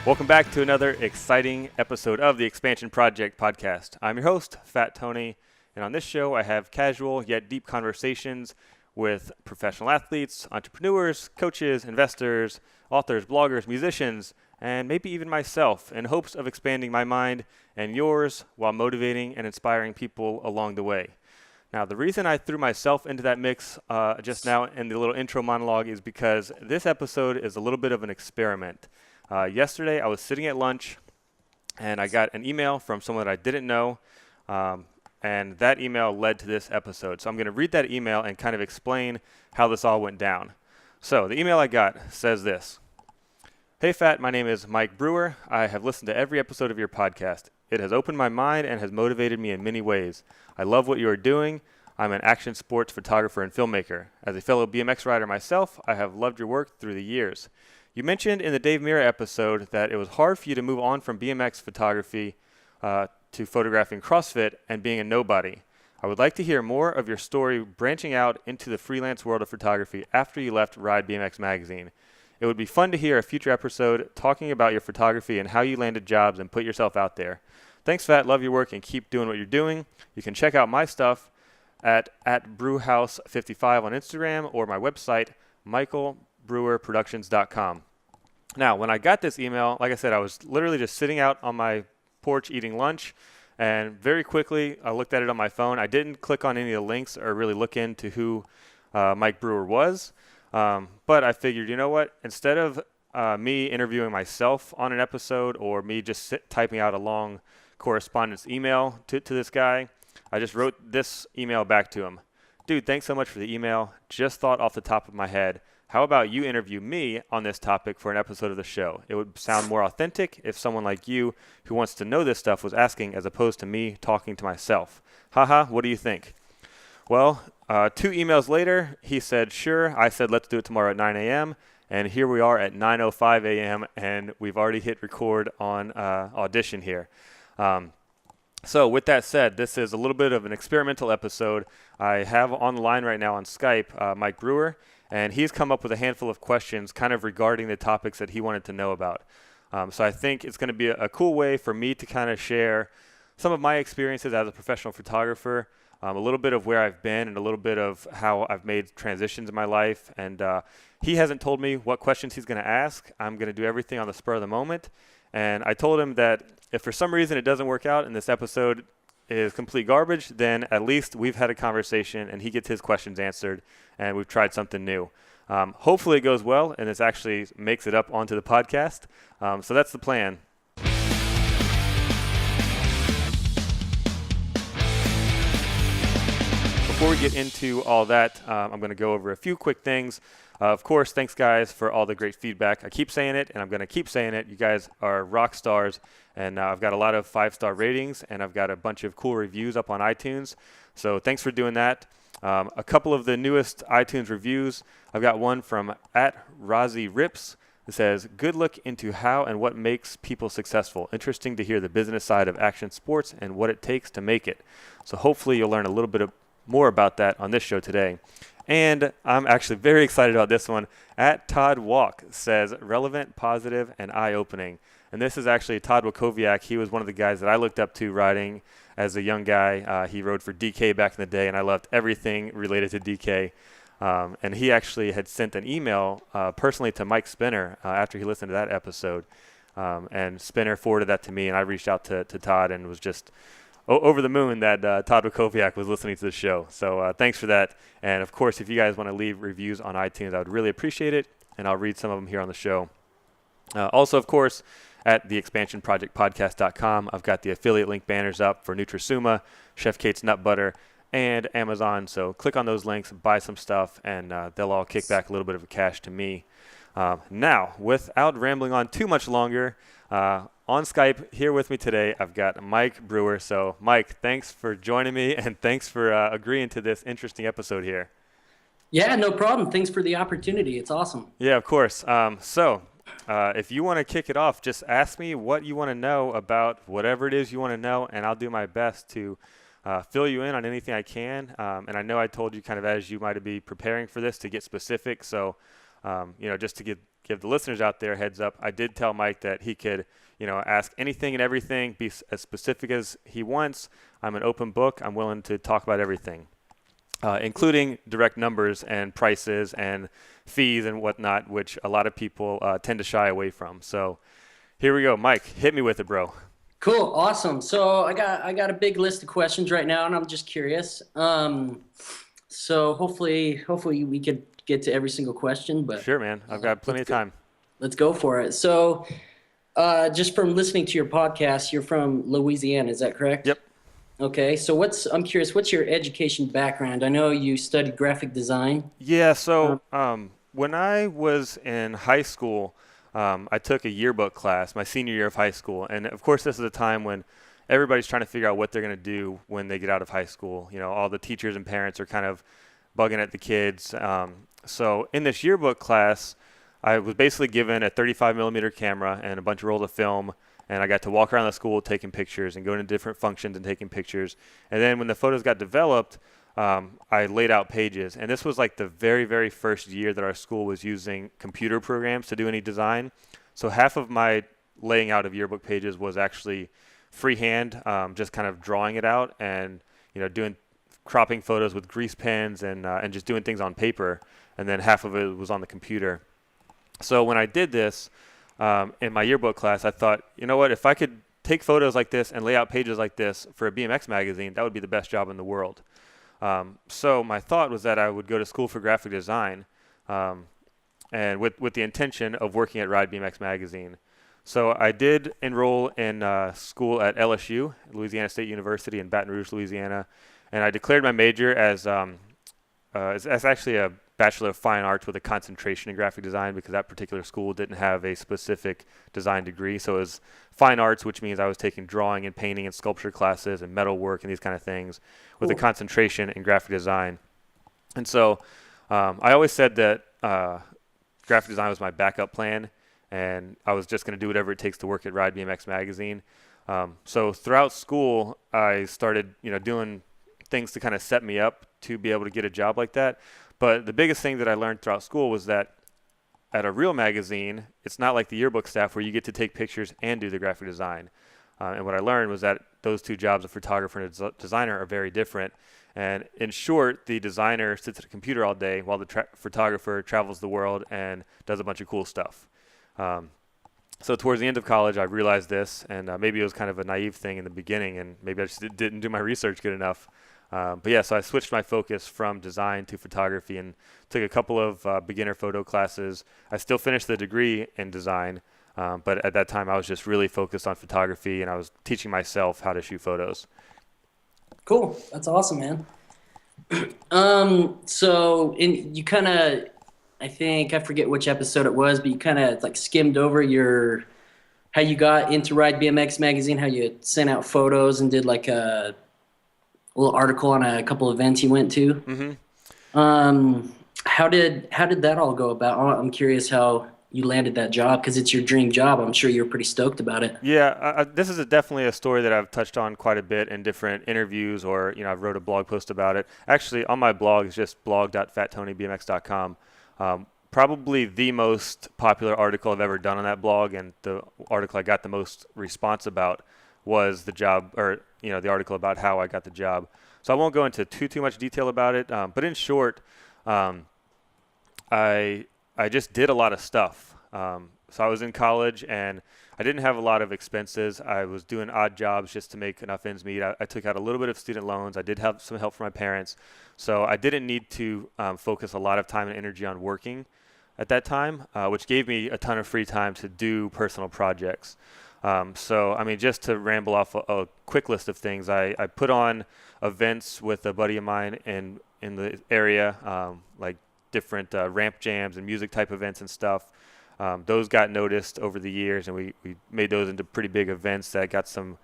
Welcome back to another exciting episode of the Expansion Project podcast. I'm your host, Fat Tony, and on this show I have casual yet deep conversations with professional athletes, entrepreneurs, coaches, investors, authors, bloggers, musicians, and maybe even myself in hopes of expanding my mind and yours while motivating and inspiring people along the way. Now, the reason I threw myself into that mix just now in the little intro monologue is because this episode is a little bit of an experiment. Yesterday, I was sitting at lunch, and I got an email from someone that I didn't know, and that email led to this episode. So I'm going to read that email and kind of explain how this all went down. So the email I got says this. Hey, Fat, my name is Mike Brewer. I have listened to every episode of your podcast. It has opened my mind and has motivated me in many ways. I love what you are doing. I'm an action sports photographer and filmmaker. As a fellow BMX rider myself, I have loved your work through the years. You mentioned in the Dave Mirra episode that it was hard for you to move on from BMX photography to photographing CrossFit and being a nobody. I would like to hear more of your story branching out into the freelance world of photography after you left Ride BMX magazine. It would be fun to hear a future episode talking about your photography and how you landed jobs and put yourself out there. Thanks, Fat. Love your work and keep doing what you're doing. You can check out my stuff at Brewhouse55 on Instagram or my website, michaelbrewerproductions.com. Now, when I got this email, like I said, I was literally just sitting out on my porch eating lunch, and very quickly I looked at it on my phone. I didn't click on any of the links or really look into who Mike Brewer was, but I figured, you know what, instead of me interviewing myself on an episode or me just typing out a long correspondence email to this guy, I just wrote this email back to him. Dude, thanks so much for the email. Just thought off the top of my head, how about you interview me on this topic for an episode of the show? It would sound more authentic if someone like you who wants to know this stuff was asking as opposed to me talking to myself. Haha, what do you think? Well, 2 emails later, he said, sure. I said, let's do it tomorrow at 9 a.m. And here we are at 9:05 a.m. and we've already hit record on Audition here. So with that said, this is a little bit of an experimental episode. I have on the line right now on Skype Mike Brewer, and he's come up with a handful of questions kind of regarding the topics that he wanted to know about. So I think it's going to be a cool way for me to kind of share some of my experiences as a professional photographer, a little bit of where I've been and a little bit of how I've made transitions in my life. And he hasn't told me what questions he's going to ask. I'm going to do everything on the spur of the moment. And I told him that if for some reason it doesn't work out and this episode is complete garbage, then at least we've had a conversation and he gets his questions answered and we've tried something new. Hopefully it goes well and this actually makes it up onto the podcast. So that's the plan. Before we get into all that, I'm going to go over a few quick things. Of course, thanks, guys, for all the great feedback. I keep saying it, and I'm going to keep saying it. You guys are rock stars, and I've got a lot of 5-star ratings, and I've got a bunch of cool reviews up on iTunes. So thanks for doing that. A couple of the newest iTunes reviews. I've got one from @RozzyRips. It says, good look into how and what makes people successful. Interesting to hear the business side of action sports and what it takes to make it. So hopefully you'll learn a little bit more about that on this show today. And I'm actually very excited about this one. @ToddWalk says, relevant, positive, and eye-opening. And this is actually Todd Wakowiak. He was one of the guys that I looked up to riding as a young guy. He rode for DK back in the day, and I loved everything related to DK. And he actually had sent an email personally to Mike Spinner after he listened to that episode. And Spinner forwarded that to me, and I reached out to Todd and was just over the moon that Todd Wakowiak was listening to the show. So thanks for that. And, of course, if you guys want to leave reviews on iTunes, I would really appreciate it, and I'll read some of them here on the show. Also, of course, at theexpansionprojectpodcast.com, I've got the affiliate link banners up for Nutrisuma, Chef Kate's Nut Butter, and Amazon. So click on those links, buy some stuff, and they'll all kick back a little bit of cash to me. Now, without rambling on too much longer, on Skype here with me today, I've got Mike Brewer. So, Mike, thanks for joining me, and thanks for agreeing to this interesting episode here. Yeah, no problem. Thanks for the opportunity. It's awesome. Yeah, of course. If you want to kick it off, just ask me what you want to know about whatever it is you want to know, and I'll do my best to fill you in on anything I can. And I know I told you kind of as you might be preparing for this to get specific. So, just to get give the listeners out there a heads up, I did tell Mike that he could, ask anything and everything, be as specific as he wants. I'm an open book. I'm willing to talk about everything, including direct numbers and prices and fees and whatnot, which a lot of people tend to shy away from. So here we go. Mike, hit me with it, bro. Cool, awesome. So I got a big list of questions right now, and I'm just curious. So hopefully we could get to every single question. But sure, man. I've got plenty of time. Let's go for it. So, just from listening to your podcast, you're from Louisiana, is that correct? Yep. Okay. So I'm curious, what's your education background? I know you studied graphic design. Yeah. So when I was in high school, I took a yearbook class, my senior year of high school, and of course, this is a time when everybody's trying to figure out what they're going to do when they get out of high school. All the teachers and parents are kind of bugging at the kids. So in this yearbook class, I was basically given a 35 millimeter camera and a bunch of rolls of film, and I got to walk around the school taking pictures and going to different functions and taking pictures. And then when the photos got developed, I laid out pages. And this was like the very, very first year that our school was using computer programs to do any design. So half of my laying out of yearbook pages was actually freehand, just kind of drawing it out and doing cropping photos with grease pens and just doing things on paper. And then half of it was on the computer. So when I did this in my yearbook class, I thought, you know what, if I could take photos like this and lay out pages like this for a BMX magazine, that would be the best job in the world. So my thought was that I would go to school for graphic design, and with the intention of working at Ride BMX magazine. So I did enroll in school at LSU, Louisiana State University in Baton Rouge, Louisiana, and I declared my major as actually a Bachelor of Fine Arts with a concentration in graphic design, because that particular school didn't have a specific design degree. So it was fine arts, which means I was taking drawing and painting and sculpture classes and metal work and these kind of things with a concentration in graphic design. And so I always said that graphic design was my backup plan, and I was just going to do whatever it takes to work at Ride BMX magazine. So throughout school, I started doing things to kind of set me up to be able to get a job like that. But the biggest thing that I learned throughout school was that at a real magazine, it's not like the yearbook staff where you get to take pictures and do the graphic design. And what I learned was that those two jobs, a photographer and a designer, are very different. And in short, the designer sits at a computer all day while the photographer travels the world and does a bunch of cool stuff. So towards the end of college, I realized this, and maybe it was kind of a naive thing in the beginning, and maybe I just didn't do my research good enough. But yeah, so I switched my focus from design to photography and took a couple of beginner photo classes. I still finished the degree in design, but at that time I was just really focused on photography, and I was teaching myself how to shoot photos. Cool. That's awesome, man. You kind of, I think, I forget which episode it was, but you kind of like skimmed over how you got into Ride BMX magazine, how you sent out photos and did like a little article on a couple events you went to. Mm-hmm. How did that all go about? I'm curious how you landed that job, because it's your dream job. I'm sure you're pretty stoked about it. Yeah, this is definitely a story that I've touched on quite a bit in different interviews, or I've wrote a blog post about it. Actually, on my blog is just blog.fattonybmx.com. Probably the most popular article I've ever done on that blog, and the article I got the most response about was the job, or the article about how I got the job. So I won't go into too much detail about it, but in short, I just did a lot of stuff. So I was in college, and I didn't have a lot of expenses. I was doing odd jobs just to make enough ends meet. I took out a little bit of student loans. I did have some help from my parents. So I didn't need to focus a lot of time and energy on working at that time, which gave me a ton of free time to do personal projects. So, I mean, just to ramble off a quick list of things, I put on events with a buddy of mine in the area, like different ramp jams and music type events and stuff. Those got noticed over the years, and we made those into pretty big events that got some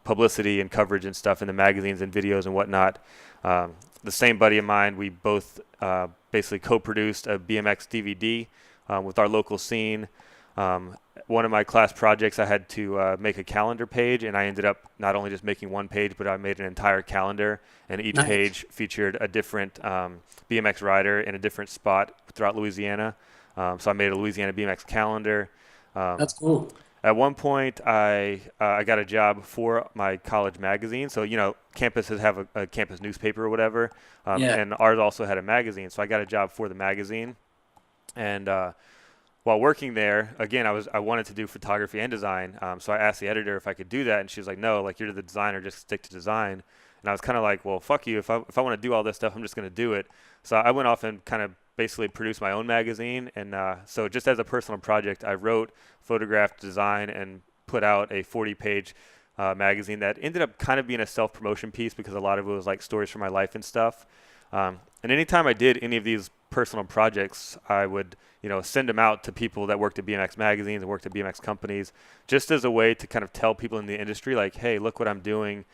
publicity and coverage and stuff in the magazines and videos and whatnot. The same buddy of mine, we both basically co-produced a BMX DVD with our local scene. One of my class projects, I had to make a calendar page, and I ended up not only just making one page, but I made an entire calendar, and each page featured a different BMX rider in a different spot throughout Louisiana. So I made a Louisiana BMX calendar. Um, That's cool. at one point, I got a job for my college magazine. So campuses have a campus newspaper or whatever, Yeah. and ours also had a magazine. So I got a job for the magazine, and while working there, again, I wanted to do photography and design. So I asked the editor if I could do that, and she was like, "No, like you're the designer, just stick to design." And I was kind of like, "Well, fuck you. If I want to do all this stuff, I'm just going to do it." So I went off and kind of basically produced my own magazine. And so just as a personal project, I wrote, photographed, designed, and put out a 40-page magazine that ended up kind of being a self-promotion piece because a lot of it was like stories from my life and stuff. And anytime I did any of these personal projects, I would send them out to people that worked at BMX magazines and worked at BMX companies, just as a way to kind of tell people in the industry, like, hey, look what I'm doing.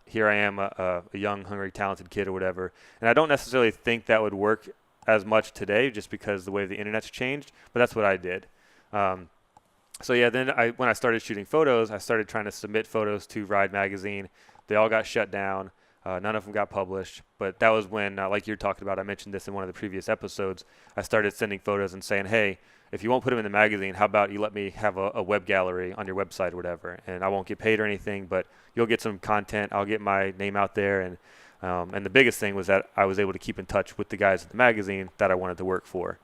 Here I am, a young, hungry, talented kid or whatever. And I don't necessarily think that would work as much today just because the way the internet's changed, but that's what I did. So yeah, then when I started shooting photos, I started trying to submit photos to Ride magazine. They all got shut down. None of them got published, but that was when, like you're talking about, I mentioned this in one of the previous episodes, I started sending photos and saying, hey, if you won't put them in the magazine, how about you let me have a web gallery on your website or whatever, and I won't get paid or anything, but you'll get some content, I'll get my name out there, and the biggest thing was that I was able to keep in touch with the guys at the magazine that I wanted to work for.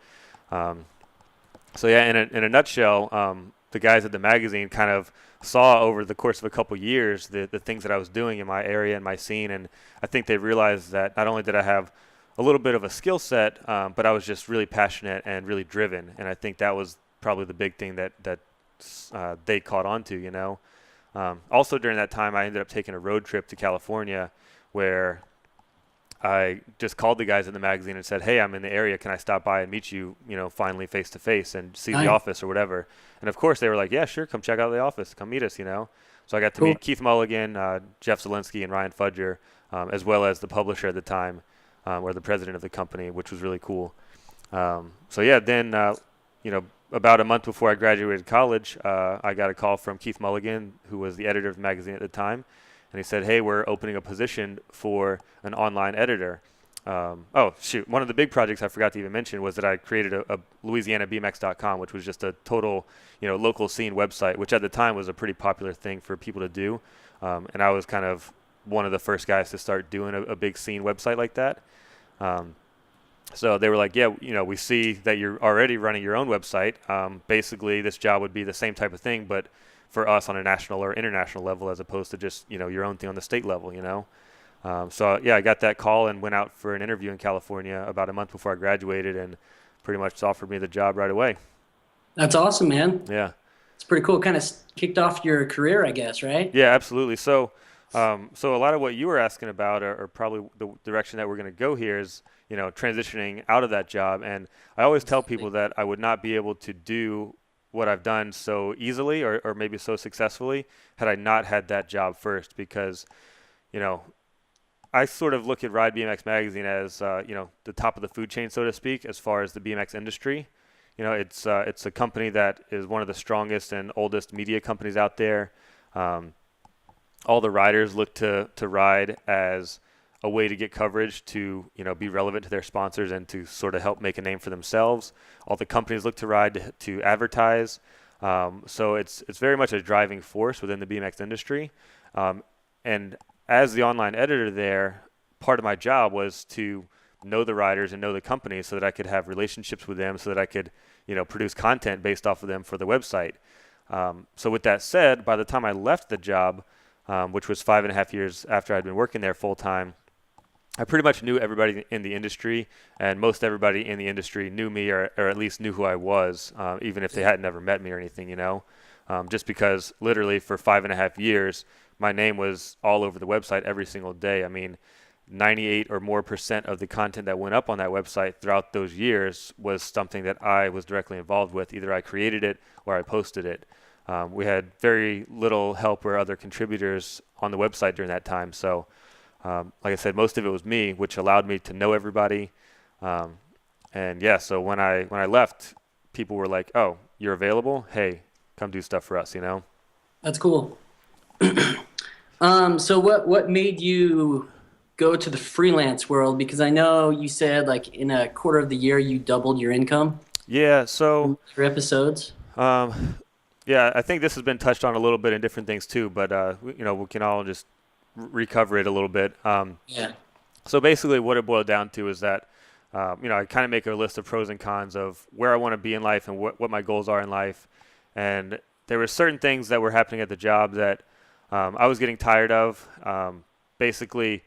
So yeah, in a nutshell, the guys at the magazine kind of saw over the course of a couple years the things that I was doing in my area and my scene, and I think they realized that not only did I have a little bit of a skill set, but I was just really passionate and really driven, and I think that was probably the big thing that they caught on to. Also during that time, I ended up taking a road trip to California where I just called the guys in the magazine and said, hey, I'm in the area. Can I stop by and meet you, finally face to face and see the office or whatever? And of course they were like, yeah, sure. Come check out the office. Come meet us, So I got to meet Keith Mulligan, Jeff Zielinski, and Ryan Fudger, as well as the publisher at the time, or the president of the company, which was really cool. So yeah, then, about a month before I graduated college, I got a call from Keith Mulligan, who was the editor of the magazine at the time. And he said, hey, we're opening a position for an online editor. Oh, shoot. One of the big projects I forgot to even mention was that I created a LouisianaBMX.com, which was just a total, local scene website, which at the time was a pretty popular thing for people to do. And I was kind of one of the first guys to start doing a big scene website like that. So they were like, yeah, we see that you're already running your own website. Basically, this job would be the same type of thing, but for us on a national or international level, as opposed to just your own thing on the state level. So yeah, I got that call and went out for an interview in California about a month before I graduated, and pretty much offered me the job right away. That's awesome, man. Yeah, it's pretty cool. Kind of kicked off your career, I guess, right? Yeah, absolutely. So so a lot of what you were asking about are probably the direction that we're going to go here is transitioning out of that job. And I always tell people that I would not be able to do what I've done so easily or maybe so successfully had I not had that job first, because I sort of look at Ride BMX Magazine as the top of the food chain, so to speak, as far as the BMX industry. It's a company that is one of the strongest and oldest media companies out there. All the riders look to Ride as a way to get coverage, to be relevant to their sponsors and to sort of help make a name for themselves. All the companies look to Ride to advertise. So it's very much a driving force within the BMX industry. And as the online editor there, part of my job was to know the riders and know the companies so that I could have relationships with them, so that I could produce content based off of them for the website. So with that said, by the time I left the job, which was 5.5 years after I'd been working there full time, I pretty much knew everybody in the industry, and most everybody in the industry knew me, or at least knew who I was, even if they hadn't ever met me or anything, just because literally for 5.5 years, my name was all over the website every single day. I mean, 98 or more % of the content that went up on that website throughout those years was something that I was directly involved with. Either I created it or I posted it. We had very little help or other contributors on the website during that time. So, like I said, most of it was me, which allowed me to know everybody. And yeah, so when I left, people were like, "Oh, you're available? Hey, come do stuff for us," That's cool. So what made you go to the freelance world? Because I know you said like in a quarter of the year you doubled your income. Yeah. So, for episodes? um, yeah, I think this has been touched on a little bit in different things too, but we can all just recover it a little bit. Yeah. So basically, what it boiled down to is that, I kind of make a list of pros and cons of where I want to be in life and what my goals are in life. And there were certain things that were happening at the job that I was getting tired of. Basically,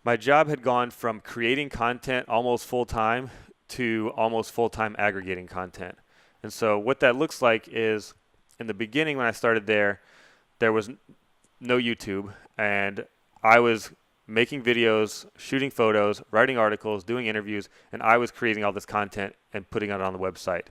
my job had gone from creating content almost full time to almost full time aggregating content. And so what that looks like is in the beginning when I started there was no YouTube, and I was making videos, shooting photos, writing articles, doing interviews, and I was creating all this content and putting it on the website.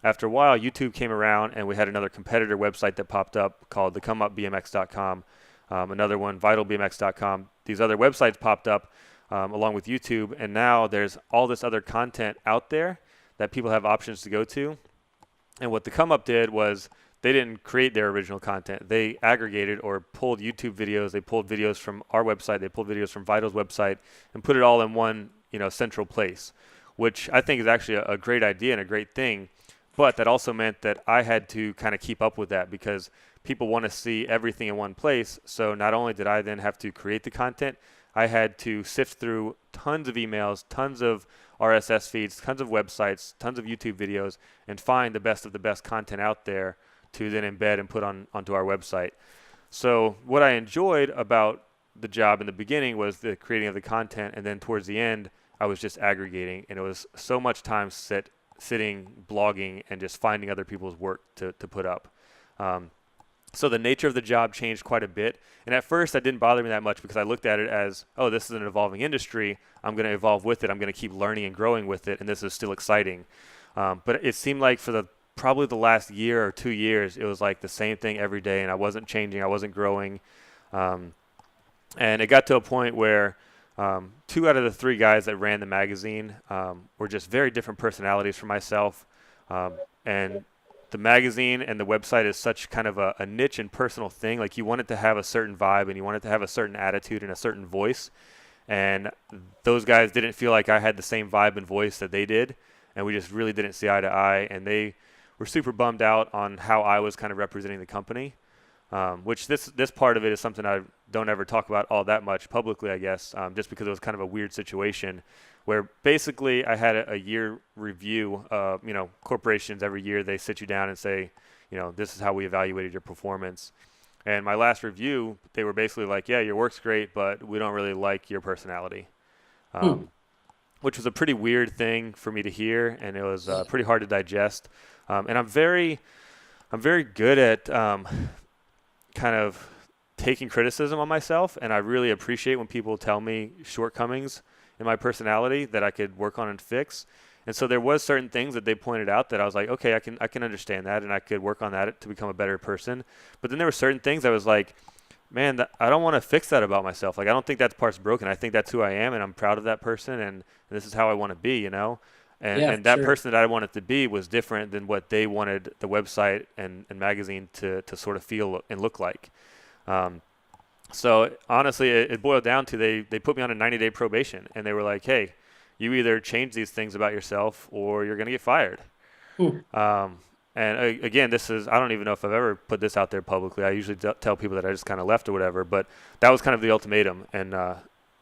After a while, YouTube came around, and we had another competitor website that popped up called thecomeupbmx.com, another one, vitalbmx.com. These other websites popped up along with YouTube, and now there's all this other content out there that people have options to go to. And what the Come Up did was they didn't create their original content. They aggregated or pulled YouTube videos. They pulled videos from our website. They pulled videos from Vital's website and put it all in one, central place, which I think is actually a great idea and a great thing. But that also meant that I had to kind of keep up with that because people want to see everything in one place. So not only did I then have to create the content, I had to sift through tons of emails, tons of RSS feeds, tons of websites, tons of YouTube videos, and find the best of the best content out there to then embed and put onto our website. So what I enjoyed about the job in the beginning was the creating of the content, and then towards the end, I was just aggregating, and it was so much time sitting, blogging, and just finding other people's work to put up. So the nature of the job changed quite a bit. And at first, that didn't bother me that much because I looked at it as, oh, this is an evolving industry. I'm going to evolve with it. I'm going to keep learning and growing with it, and this is still exciting. But it seemed like for probably the last year or 2 years, it was like the same thing every day, and I wasn't changing. I wasn't growing. And it got to a point where 2 out of the 3 guys that ran the magazine were just very different personalities from myself. And the magazine and the website is such kind of a niche and personal thing. Like you want it to have a certain vibe and you want it to have a certain attitude and a certain voice. And those guys didn't feel like I had the same vibe and voice that they did. And we just really didn't see eye to eye. And they were super bummed out on how I was kind of representing the company. Which this part of it is something I don't ever talk about all that much publicly, I guess, just because it was kind of a weird situation where basically I had a year review. Corporations every year, they sit you down and say, this is how we evaluated your performance. And my last review, they were basically like, yeah, your work's great, but we don't really like your personality, which was a pretty weird thing for me to hear, and it was pretty hard to digest. And I'm very good at kind of taking criticism on myself, and I really appreciate when people tell me shortcomings in my personality that I could work on and fix. And so there was certain things that they pointed out that I was like, okay, I can understand that, and I could work on that to become a better person. But then there were certain things I was like, man, I don't want to fix that about myself. Like, I don't think that part's broken. I think that's who I am, and I'm proud of that person, and this is how I want to be, And that person that I wanted to be was different than what they wanted the website and magazine to sort of feel and look like. So honestly, it boiled down to they put me on a 90-day probation, and they were like, hey, you either change these things about yourself or you're going to get fired. And again, I don't even know if I've ever put this out there publicly. I usually tell people that I just kind of left or whatever, but that was kind of the ultimatum. And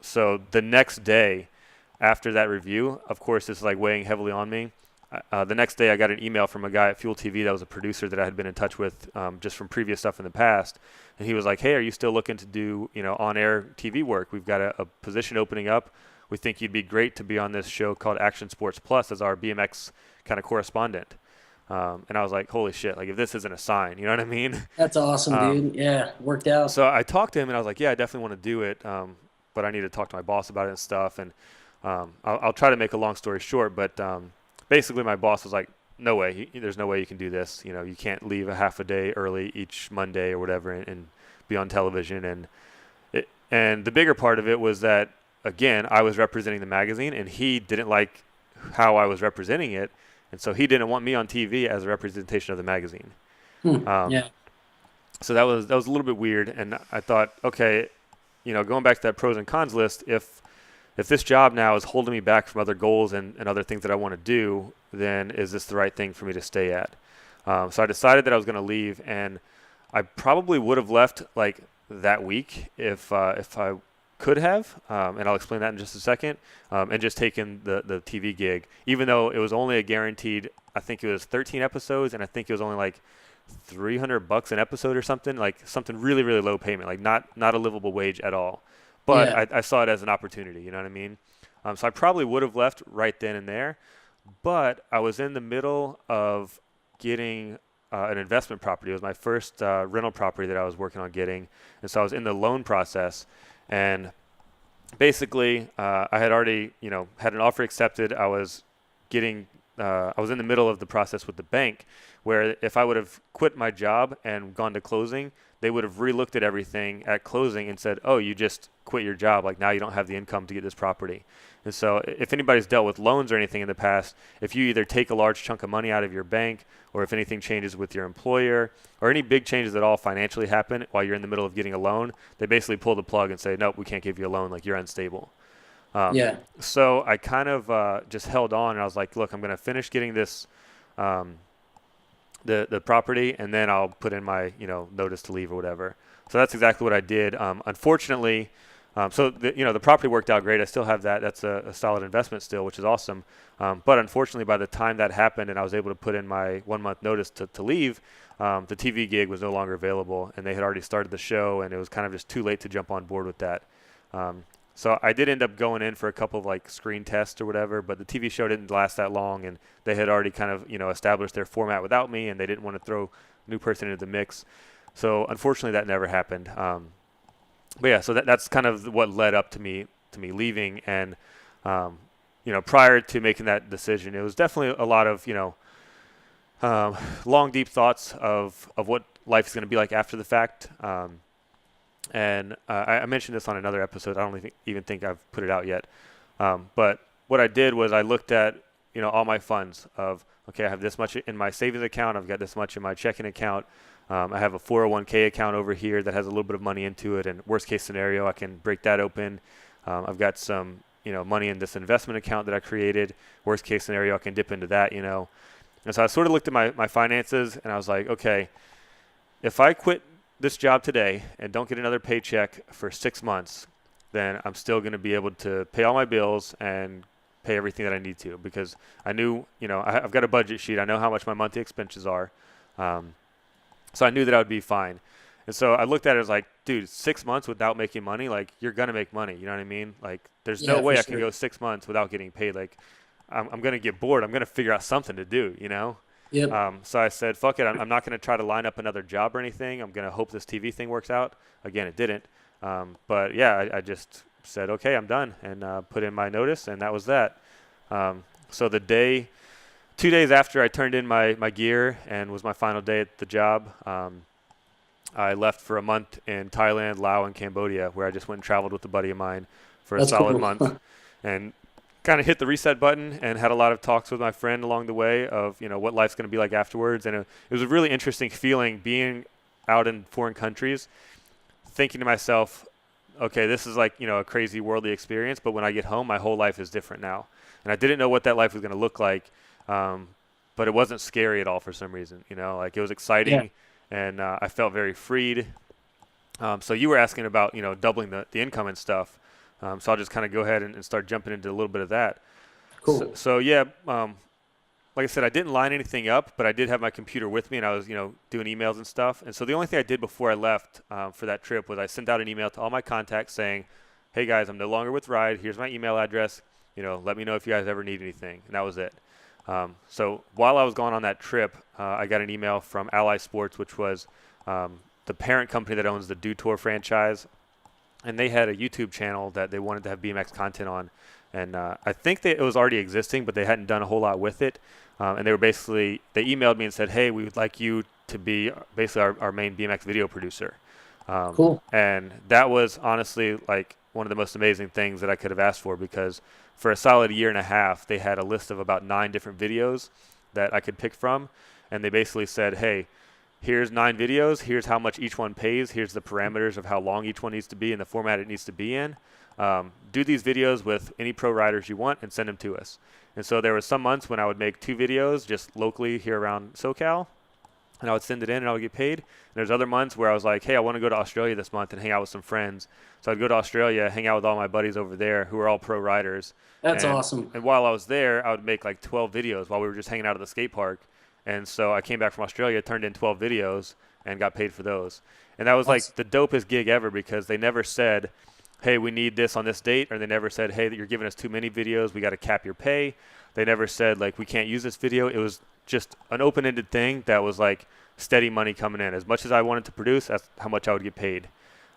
so the next day after that review, of course, this is like weighing heavily on me. The next day I got an email from a guy at Fuel TV that was a producer that I had been in touch with just from previous stuff in the past. And he was like, hey, are you still looking to do, on-air TV work? We've got a position opening up. We think you'd be great to be on this show called Action Sports Plus as our BMX kind of correspondent. And I was like, holy shit, like if this isn't a sign, you know what I mean? That's awesome, dude. Yeah, worked out. So I talked to him and I was like, yeah, I definitely want to do it. But I need to talk to my boss about it and stuff. And I'll try to make a long story short, but basically my boss was like, no way, there's no way you can do this. You can't leave a half a day early each Monday or whatever and be on television. And the bigger part of it was that, again, I was representing the magazine and he didn't like how I was representing it. And so he didn't want me on TV as a representation of the magazine. Yeah. So that was a little bit weird. And I thought, okay, going back to that pros and cons list, if this job now is holding me back from other goals and other things that I want to do, then is this the right thing for me to stay at? So I decided that I was going to leave, and I probably would have left like that week if I could have, and I'll explain that in just a second, and just taken the TV gig, even though it was only a guaranteed, I think it was 13 episodes, and I think it was only like $300 an episode or something, like something really, really low payment, like not a livable wage at all. But Yeah. I saw it as an opportunity, you know what I mean? So I probably would have left right then and there, but I was in the middle of getting an investment property. It was my first rental property that I was working on getting, and so I was in the loan process, and basically I had already, had an offer accepted. I was in the middle of the process with the bank, where if I would have quit my job and gone to closing, they would have relooked at everything at closing and said, "Oh, you just quit your job. Like now you don't have the income to get this property." And so, if anybody's dealt with loans or anything in the past, if you either take a large chunk of money out of your bank, or if anything changes with your employer, or any big changes at all financially happen while you're in the middle of getting a loan, they basically pull the plug and say, "Nope, we can't give you a loan. Like you're unstable." Um, Yeah. so I kind of just held on, and I was like, "Look, I'm going to finish getting this, um, the property, and then I'll put in my notice to leave or whatever." So that's exactly what I did. Unfortunately, so the property worked out great. I still have that. That's a solid investment still, which is awesome. But unfortunately, by the time that happened, and I was able to put in my 1 month notice to leave, the TV gig was no longer available, and they had already started the show, and it was kind of just too late to jump on board with that. So I did end up going in for a couple of like screen tests or whatever, but the TV show didn't last that long, and they had already kind of established their format without me, and they didn't want to throw a new person into the mix. So unfortunately, that never happened. But yeah, so that's kind of what led up to me leaving, and prior to making that decision, it was definitely a lot of long, deep thoughts of what life is going to be like after the fact. And I mentioned this on another episode. I don't even think I've put it out yet. But what I did was I looked at all my funds of, okay, I have this much in my savings account. I've got this much in my checking account. I have a 401k account over here that has a little bit of money into it. And worst case scenario, I can break that open. I've got some money in this investment account that I created. Worst case scenario, I can dip into that. And so I sort of looked at my finances, and I was like, okay, if I quit this job today and don't get another paycheck for 6 months, then I'm still going to be able to pay all my bills and pay everything that I need to, because I knew, I've got a budget sheet. I know how much my monthly expenses are. So I knew that I would be fine. And so I looked at it as like, dude, 6 months without making money, like you're going to make money. You know what I mean? Like there's no Yeah, way for I can sure. go 6 months without getting paid. Like I'm going to get bored. I'm going to figure out something to do, Yep. So I said, fuck it. I'm not going to try to line up another job or anything. I'm going to hope this TV thing works out. Again, it didn't. But yeah, I just said, okay, I'm done, and put in my notice, and that was that. So 2 days after I turned in my gear and was my final day at the job, I left for a month in Thailand, Laos, and Cambodia, where I just went and traveled with a buddy of mine for a That's solid cool. month, and kind of hit the reset button and had a lot of talks with my friend along the way of what life's going to be like afterwards. And it was a really interesting feeling being out in foreign countries, thinking to myself, okay, this is like a crazy worldly experience, but when I get home, my whole life is different now. And I didn't know what that life was going to look like, but it wasn't scary at all for some reason. Like it was Yeah. exciting, and I felt very freed. So you were asking about doubling the income and stuff. So I'll just kind of go ahead and start jumping into a little bit of that. So, Cool. so yeah, like I said, I didn't line anything up, but I did have my computer with me, and I was doing emails and stuff. And so the only thing I did before I left for that trip was I sent out an email to all my contacts saying, "Hey guys, I'm no longer with Ride. Here's my email address. Let me know if you guys ever need anything." And that was it. So while I was going on that trip, I got an email from Ally Sports, which was the parent company that owns the Do Tour franchise. And they had a YouTube channel that they wanted to have BMX content on. And I think that it was already existing, but they hadn't done a whole lot with it. And they emailed me and said, "Hey, we would like you to be basically our main BMX video producer." Cool. And that was honestly like one of the most amazing things that I could have asked for, because for a solid year and a half, they had a list of about 9 different videos that I could pick from. And they basically said, "Hey, here's 9 videos. Here's how much each one pays. Here's the parameters of how long each one needs to be and the format it needs to be in. Do these videos with any pro riders you want and send them to us. And so there were some months when I would make 2 videos just locally here around SoCal, and I would send it in and I would get paid. And there's other months where I was like, hey, I want to go to Australia this month and hang out with some friends. So I'd go to Australia, hang out with all my buddies over there who are all pro riders. That's awesome. And while I was there, I would make like 12 videos while we were just hanging out at the skate park. And so I came back from Australia, turned in 12 videos, and got paid for those. And that was like the dopest gig ever, because they never said, hey, we need this on this date, or they never said, hey, you're giving us too many videos, we got to cap your pay. They never said, like, we can't use this video. It was just an open-ended thing that was like steady money coming in. As much as I wanted to produce, that's how much I would get paid.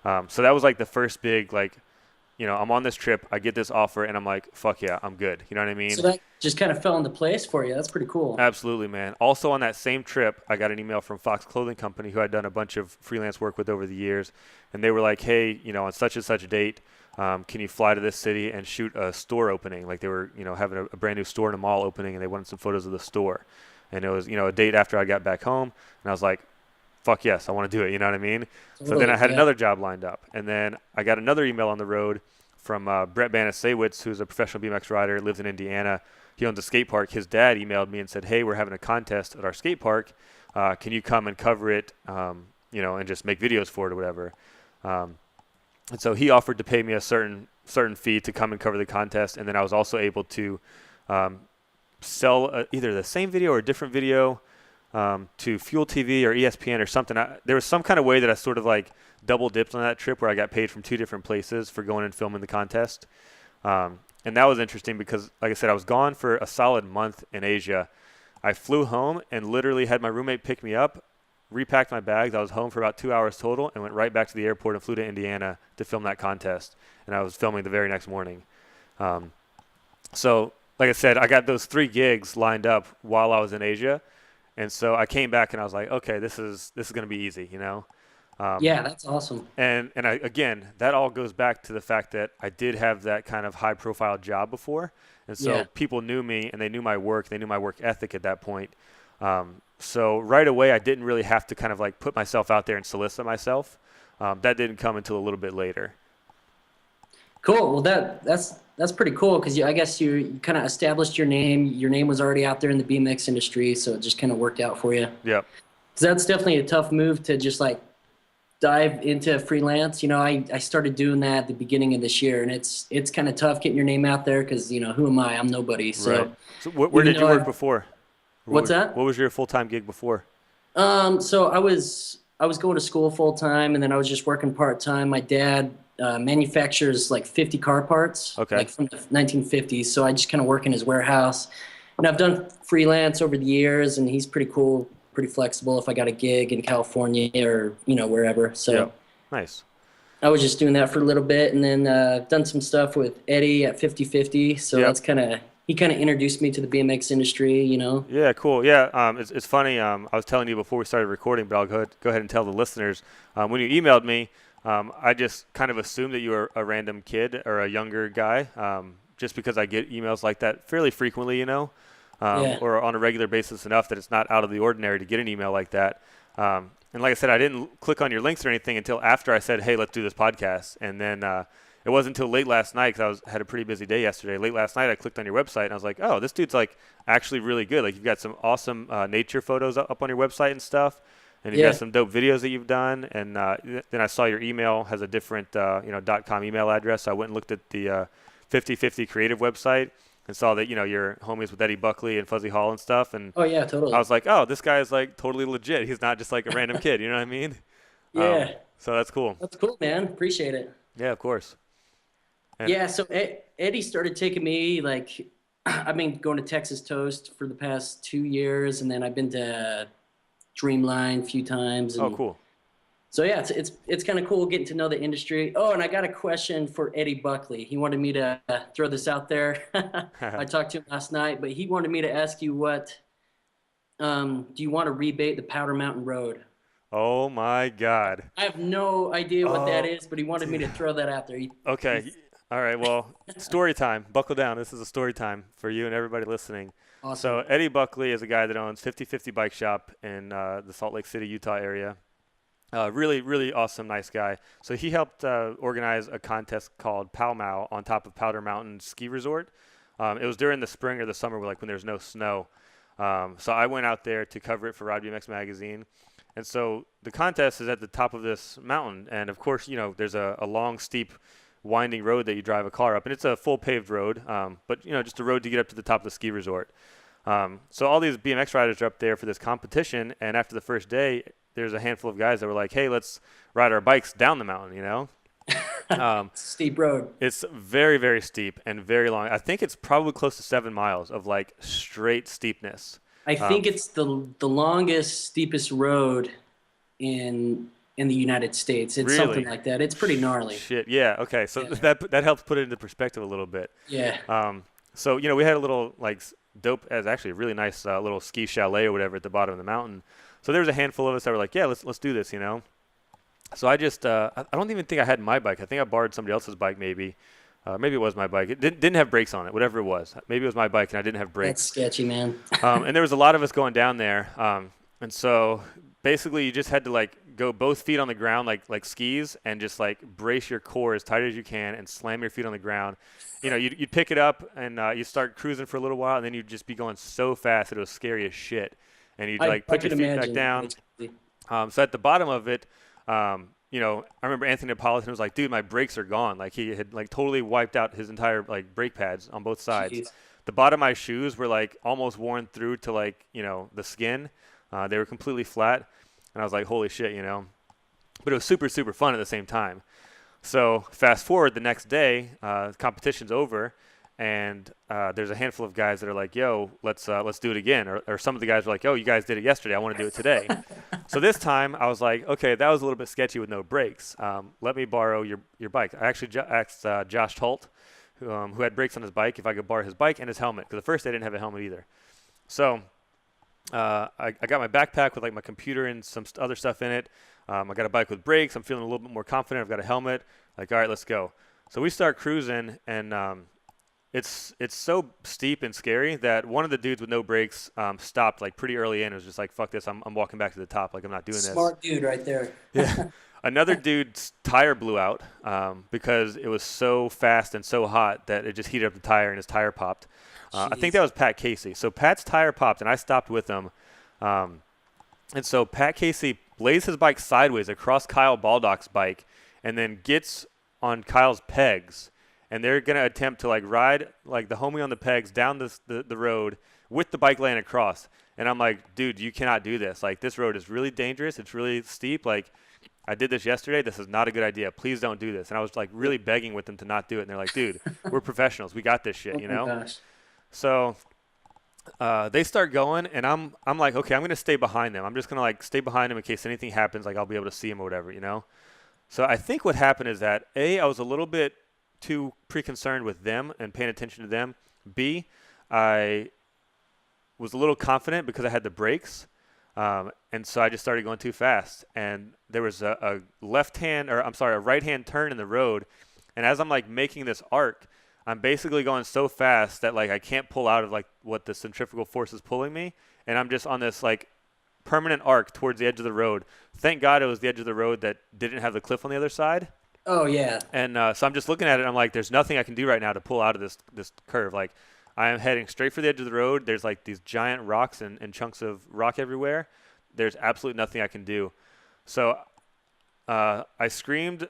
So that was like the first big, like, you know, I'm on this trip, I get this offer, and I'm like, fuck yeah, I'm good. You know what I mean? So that just kind of fell into place for you. That's pretty cool. Absolutely, man. Also on that same trip, I got an email from Fox Clothing Company, who I'd done a bunch of freelance work with over the years. And they were like, hey, you know, on such and such a date, can you fly to this city and shoot a store opening? Like they were, you know, having a brand new store in a mall opening, and they wanted some photos of the store. And it was, you know, a date after I got back home. And I was like, fuck yes, I want to do it. You know what I mean? So then I had another job lined up. And then I got another email on the road from Brett Banasewitz, who's a professional BMX rider, lives in Indiana. He owns a skate park. His dad emailed me and said, hey, we're having a contest at our skate park. Can you come and cover it, you know, and just make videos for it or whatever. And so he offered to pay me a certain fee to come and cover the contest. And then I was also able to sell either the same video or a different video to Fuel TV or ESPN or something. There was some kind of way that I sort of like double dipped on that trip where I got paid from 2 different places for going and filming the contest. And that was interesting because, like I said, I was gone for a solid month in Asia. I flew home and literally had my roommate pick me up, repacked my bags. I was home for about 2 hours total and went right back to the airport and flew to Indiana to film that contest. And I was filming the very next morning. So, like I said, I got those 3 gigs lined up while I was in Asia. And so I came back and I was like, okay, this is going to be easy, you know? Yeah, that's awesome. And again, that all goes back to the fact that I did have that kind of high profile job before. And so people knew me and they knew my work. They knew my work ethic at that point. So right away, I didn't really have to kind of like put myself out there and solicit myself. That didn't come until a little bit later. Cool. Well, that's pretty cool because I guess you kind of established your name. Your name was already out there in the BMX industry, so it just kind of worked out for you. Yeah. Because that's definitely a tough move to just like dive into freelance. You know, I started doing that at the beginning of this year, and it's kind of tough getting your name out there because, you know, who am I? I'm nobody. So, right. So where did you work before? What's that? What was your full-time gig before? So I was going to school full time, and then I was just working part time. My dad manufactures like 50 car parts, like from the 1950s. So I just kind of work in his warehouse, and I've done freelance over the years, and he's pretty cool, pretty flexible if I got a gig in California or, you know, wherever. So nice. I was just doing that for a little bit, and then done some stuff with Eddie at 50/50. So that's he kind of introduced me to the BMX industry, you know. Yeah, cool. Yeah, it's funny. I was telling you before we started recording, but I'll go ahead and tell the listeners. When you emailed me, I just kind of assumed that you were a random kid or a younger guy, just because I get emails like that fairly frequently, you know, or on a regular basis enough that it's not out of the ordinary to get an email like that. And like I said, I didn't click on your links or anything until after I said, hey, let's do this podcast. And then it wasn't until late last night, because had a pretty busy day yesterday. Late last night, I clicked on your website, and I was like, oh, this dude's like actually really good. Like, you've got some awesome nature photos up on your website and stuff. And you've got some dope videos that you've done. And then I saw your email has a different .com email address. So I went and looked at the 50/50 Creative website and saw that, you know, you're homies with Eddie Buckley and Fuzzy Hall and stuff. And oh yeah, totally. I was like, oh, this guy is like totally legit. He's not just like a random kid. You know what I mean? Yeah. So that's cool. That's cool, man. Appreciate it. Yeah, of course. And yeah. So Eddie started taking me, like, I've been going to Texas Toast for the past 2 years, and then I've been to Dreamline a few times. And oh, cool. So yeah, it's kind of cool getting to know the industry. Oh, and I got a question for Eddie Buckley. He wanted me to throw this out there. I talked to him last night, but he wanted me to ask you what do you want to rebate the Powder Mountain Road? Oh my God. I have no idea what that is, but he wanted me to throw that out there. Okay. All right. Well, story time. Buckle down. This is a story time for you and everybody listening. So Awesome. Eddie Buckley is a guy that owns 50/50 Bike Shop in the Salt Lake City, Utah area. Really, really awesome, nice guy. So he helped organize a contest called Pall Mall on top of Powder Mountain Ski Resort. It was during the spring or the summer, like when there's no snow. So I went out there to cover it for Rod BMX Magazine. And so the contest is at the top of this mountain. And of course, there's a long, steep, winding road that you drive a car up. And it's a full paved road, but, just a road to get up to the top of the ski resort. So all these BMX riders are up there for this competition. And after the first day, there's a handful of guys that were like, hey, let's ride our bikes down the mountain. Steep road. It's very, very steep and very long. I think it's probably close to 7 miles of like straight steepness. I think it's the longest, steepest road in the United States. It's something Really? like that. It's pretty gnarly. Shit. Yeah. Okay. So Yeah. that helps put it into perspective a little bit. Yeah. So we had a little like dope, as actually a really nice little ski chalet or whatever at the bottom of the mountain. So there was a handful of us that were like, yeah, let's do this. So I just I don't even think I had my bike. I think I borrowed somebody else's bike maybe. Maybe it was my bike. It didn't have brakes on it, whatever it was. Maybe it was my bike and I didn't have That's brakes. sketchy, man. And there was a lot of us going down there. And so basically you just had to like go both feet on the ground like skis and just like brace your core as tight as you can and slam your feet on the ground. You'd pick it up and you start cruising for a little while and then you'd just be going so fast that it was scary as shit. And you'd like I put your can feet back imagine. down. So at the bottom of it, I remember Anthony Napolitan was like, dude, my brakes are gone. Like he had like totally wiped out his entire like brake pads on both sides. Jeez. The bottom of my shoes were like almost worn through to like, the skin. They were completely flat. And I was like, holy shit. But it was super, super fun at the same time. So fast forward the next day, competition's over. And there's a handful of guys that are like, yo, let's do it again. Or some of the guys were like, yo, you guys did it yesterday. I want to do it today. So this time I was like, okay, that was a little bit sketchy with no brakes. Let me borrow your bike. I actually asked Josh Holt, who had brakes on his bike, if I could borrow his bike and his helmet. Because the first day I didn't have a helmet either. So I got my backpack with like my computer and some other stuff in it. I got a bike with brakes. I'm feeling a little bit more confident. I've got a helmet. Like, all right, let's go. So we start cruising and it's so steep and scary that one of the dudes with no brakes stopped like pretty early in. It was just like, fuck this, I'm walking back to the top. Like, I'm not doing this. Smart dude right there. Yeah. Another dude's tire blew out because it was so fast and so hot that it just heated up the tire and his tire popped. I think that was Pat Casey. So Pat's tire popped and I stopped with him. And so Pat Casey lays his bike sideways across Kyle Baldock's bike and then gets on Kyle's pegs. And they're going to attempt to like ride like the homie on the pegs down the road with the bike laying across. And I'm like, dude, you cannot do this. Like, this road is really dangerous. It's really steep. Like, I did this yesterday. This is not a good idea. Please don't do this. And I was like really begging with them to not do it. And they're like, dude, we're professionals. We got this shit, Oh my gosh. So they start going, and I'm like, okay, I'm going to stay behind them. I'm just going to like stay behind them in case anything happens. Like, I'll be able to see them or whatever. So I think what happened is that, A, I was a little bit too pre-concerned with them and paying attention to them. B, I was a little confident because I had the brakes. And so I just started going too fast. And there was a right-hand turn in the road. And as I'm like making this arc, I'm basically going so fast that like I can't pull out of like what the centrifugal force is pulling me. And I'm just on this like permanent arc towards the edge of the road. Thank God it was the edge of the road that didn't have the cliff on the other side. Oh yeah. And so I'm just looking at it. And I'm like, there's nothing I can do right now to pull out of this curve. Like, I am heading straight for the edge of the road. There's like these giant rocks and chunks of rock everywhere. There's absolutely nothing I can do. So I screamed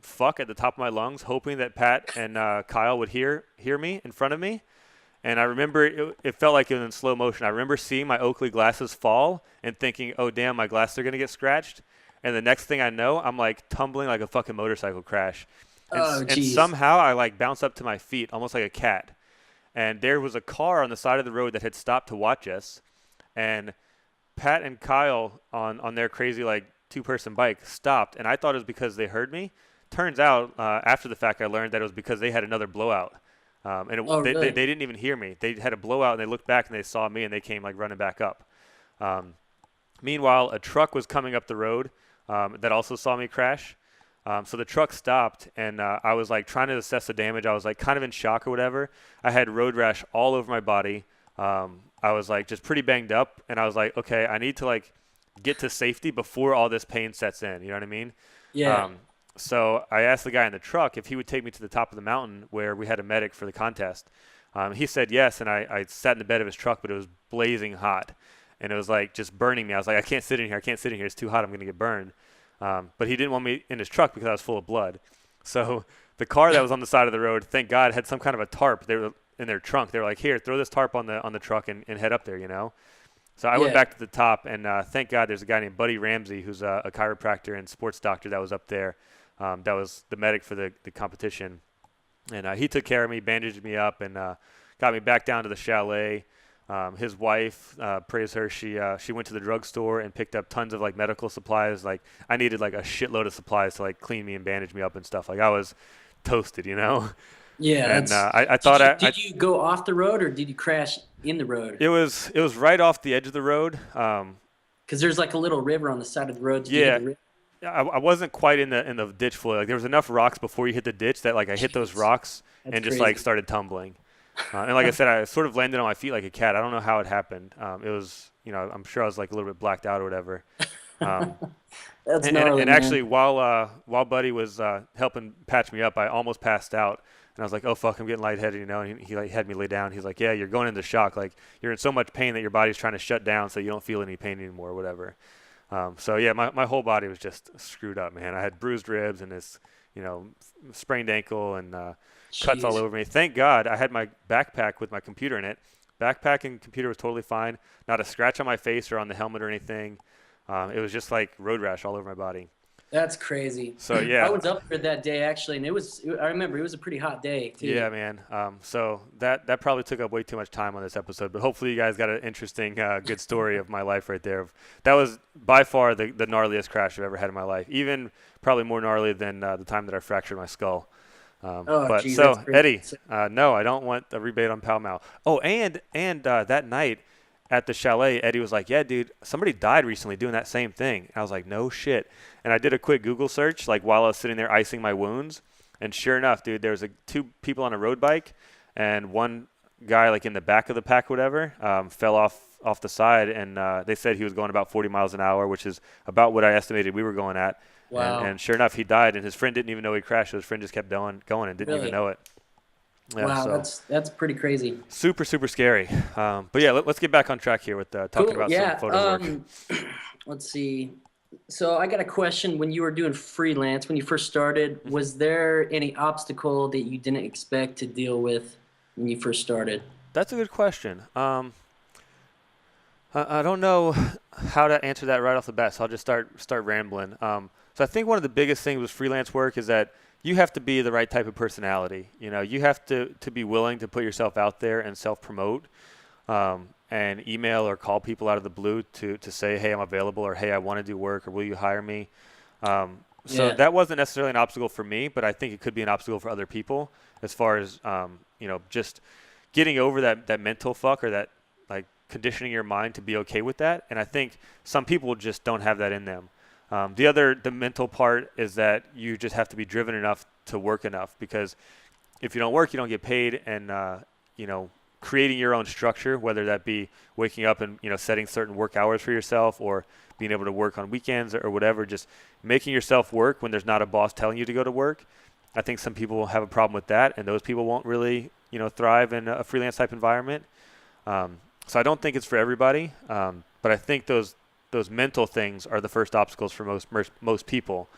fuck at the top of my lungs, hoping that Pat and Kyle would hear me in front of me. And I remember it felt like it was in slow motion. I remember seeing my Oakley glasses fall and thinking, oh, damn, my glasses are going to get scratched. And the next thing I know, I'm like tumbling like a fucking motorcycle crash. And somehow I like bounce up to my feet almost like a cat. And there was a car on the side of the road that had stopped to watch us. And Pat and Kyle on their crazy like two-person bike stopped. And I thought it was because they heard me. Turns out after the fact I learned that it was because they had another blowout. They didn't even hear me. They had a blowout and they looked back and they saw me and they came like running back up. Meanwhile, a truck was coming up the road that also saw me crash. So the truck stopped, and I was like trying to assess the damage. I was like kind of in shock or whatever. I had road rash all over my body. I was like just pretty banged up, and I was like, okay, I need to like get to safety before all this pain sets in. You know what I mean? Yeah. Um, so I asked the guy in the truck if he would take me to the top of the mountain where we had a medic for the contest. He said yes, and I sat in the bed of his truck, but it was blazing hot, and it was like just burning me. I was like, I can't sit in here. I can't sit in here. It's too hot. I'm going to get burned. But he didn't want me in his truck because I was full of blood. So the car that was on the side of the road, thank God, had some kind of a tarp. They were in their trunk. They were like, here, throw this tarp on the truck and head up there, you know? So I went Yeah. back to the top, and thank God there's a guy named Buddy Ramsey who's a chiropractor and sports doctor that was up there. That was the medic for the competition. And he took care of me, bandaged me up, and got me back down to the chalet. His wife, praise her, she went to the drugstore and picked up tons of like medical supplies. Like I needed like a shitload of supplies to like clean me and bandage me up and stuff. Like I was toasted, you know. Yeah. And That's. I thought Did you go off the road or did you crash in the road? it was right off the edge of the road. Because there's like a little river on the side of the road. Did you hit Yeah, the river? I wasn't quite in the ditch fully. Like there was enough rocks before you hit the ditch that like I hit those Jeez. rocks That's and just like crazy. started tumbling. And like I said, I sort of landed on my feet like a cat. I don't know how it happened. It was, I'm sure I was like a little bit blacked out or whatever. Um, That's and, and, gnarly, and man. actually, while Buddy was helping patch me up, I almost passed out. And I was like, oh, fuck, I'm getting lightheaded, And he like had me lay down. He's like, yeah, you're going into shock. Like, you're in so much pain that your body's trying to shut down so you don't feel any pain anymore or whatever. So, yeah, my whole body was just screwed up, man. I had bruised ribs and this, sprained ankle and cuts all Jeez. over me. Thank God I had my backpack with my computer in it. Backpack and computer was totally fine. Not a scratch on my face or on the helmet or anything. It was just like road rash all over my body. That's crazy. So I yeah, was up there that day actually, and I remember it was a pretty hot day too. yeah, man. So that probably took up way too much time on this episode, but hopefully you guys got an interesting, good story of my life right there. That was by far the gnarliest crash I've ever had in my life. Even probably more gnarly than the time that I fractured my skull. Oh, But geez, that's so crazy. Eddie, no, I don't want a rebate on Pall Mall. Oh, and that night at the chalet, Eddie was like, "Yeah, dude, somebody died recently doing that same thing." And I was like, "No shit." And I did a quick Google search, like while I was sitting there icing my wounds, and sure enough, dude, there was two people on a road bike, and one guy like in the back of the pack, or whatever, fell off the side, and they said he was going about 40 miles an hour, which is about what I estimated we were going at. And Wow. and sure enough, he died, and his friend didn't even know he crashed. So his friend just kept going and didn't even Really? know it. Yeah, Wow, so that's pretty crazy. super super scary. But yeah, let's get back on track here with talking Cool. about some Yeah. photo work. Let's see. So I got a question. When you were doing freelance, when you first started, Mhm. was there any obstacle that you didn't expect to deal with when you first started? That's a good question. I don't know how to answer that right off the bat, so I'll just start rambling. So I think one of the biggest things with freelance work is that you have to be the right type of personality. You have to be willing to put yourself out there and self-promote, and email or call people out of the blue to say, hey, I'm available, or hey, I want to do work, or will you hire me? So Yeah. that wasn't necessarily an obstacle for me, but I think it could be an obstacle for other people as far as just getting over that mental fuck, or that like conditioning your mind to be okay with that. And I think some people just don't have that in them. The mental part is that you just have to be driven enough to work enough, because if you don't work, you don't get paid. And creating your own structure, whether that be waking up and setting certain work hours for yourself, or being able to work on weekends or whatever, just making yourself work when there's not a boss telling you to go to work. I think some people have a problem with that, and those people won't really thrive in a freelance type environment. So I don't think it's for everybody, but I think those mental things are the first obstacles for most people.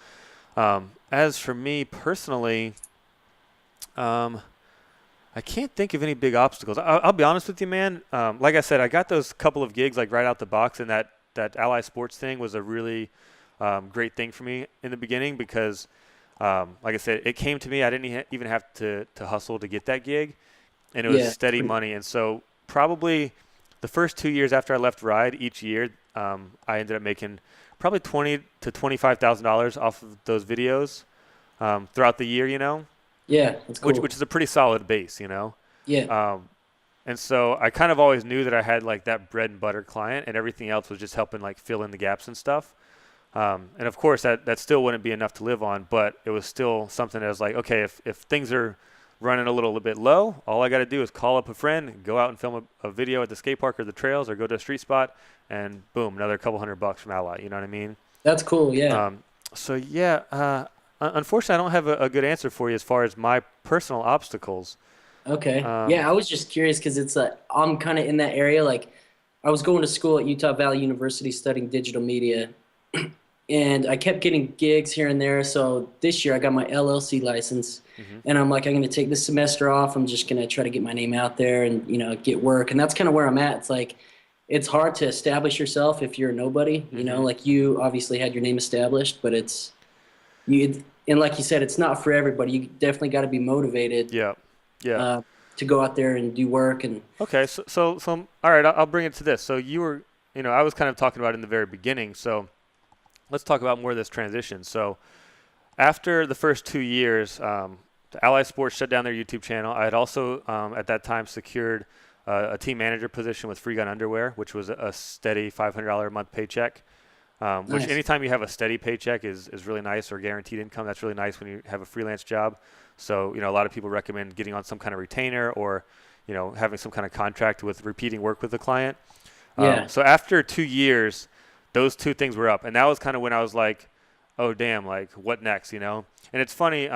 As for me personally, I can't think of any big obstacles. I'll be honest with you, man. Like I said, I got those couple of gigs like right out the box, and that Ally Sports thing was a really great thing for me in the beginning, because, like I said, it came to me. I didn't even have to hustle to get that gig, and it was Yeah. steady money. And so probably the first 2 years after I left Ride, each year, I ended up making probably $20,000 to $25,000 off of those videos throughout the year, Yeah. That's which cool. which is a pretty solid base. Yeah. And so I kind of always knew that I had like that bread and butter client, and everything else was just helping like fill in the gaps and stuff. And of course, that still wouldn't be enough to live on, but it was still something that was like, okay, if things are running a little bit low, all I got to do is call up a friend, go out and film a video at the skate park or the trails, or go to a street spot, and boom, another couple $100 from Ally. You know what I mean? That's cool. Yeah. So yeah, unfortunately, I don't have a good answer for you as far as my personal obstacles. Okay. Um, Yeah, I was just curious because it's I'm kind of in that area. Like, I was going to school at Utah Valley University studying digital media, and I kept getting gigs here and there. So this year I got my LLC license, mhm. and I'm like, I'm going to take this semester off. I'm just going to try to get my name out there and get work. And that's kind of where I'm at. It's like it's hard to establish yourself if you're a nobody. Mhm. Like you obviously had your name established, but you and like you said, it's not for everybody. You definitely got to be motivated Yeah. Yeah. uh, to go out there and do work. And Okay. So all right, I'll bring it to this. So you were, I was kind of talking about it in the very beginning. So let's talk about more of this transition. So after the first 2 years, the Ally Sports shut down their YouTube channel. I had also, at that time, secured a team manager position with Free Gun Underwear, which was a steady $500 a month paycheck. Which nice. anytime you have a steady paycheck is really nice, or guaranteed income. That's really nice when you have a freelance job. So, a lot of people recommend getting on some kind of retainer, or, having some kind of contract with repeating work with the client. Yeah. So after 2 years, those two things were up. And that was kind of when I was like, oh, damn, like what next? And it's funny,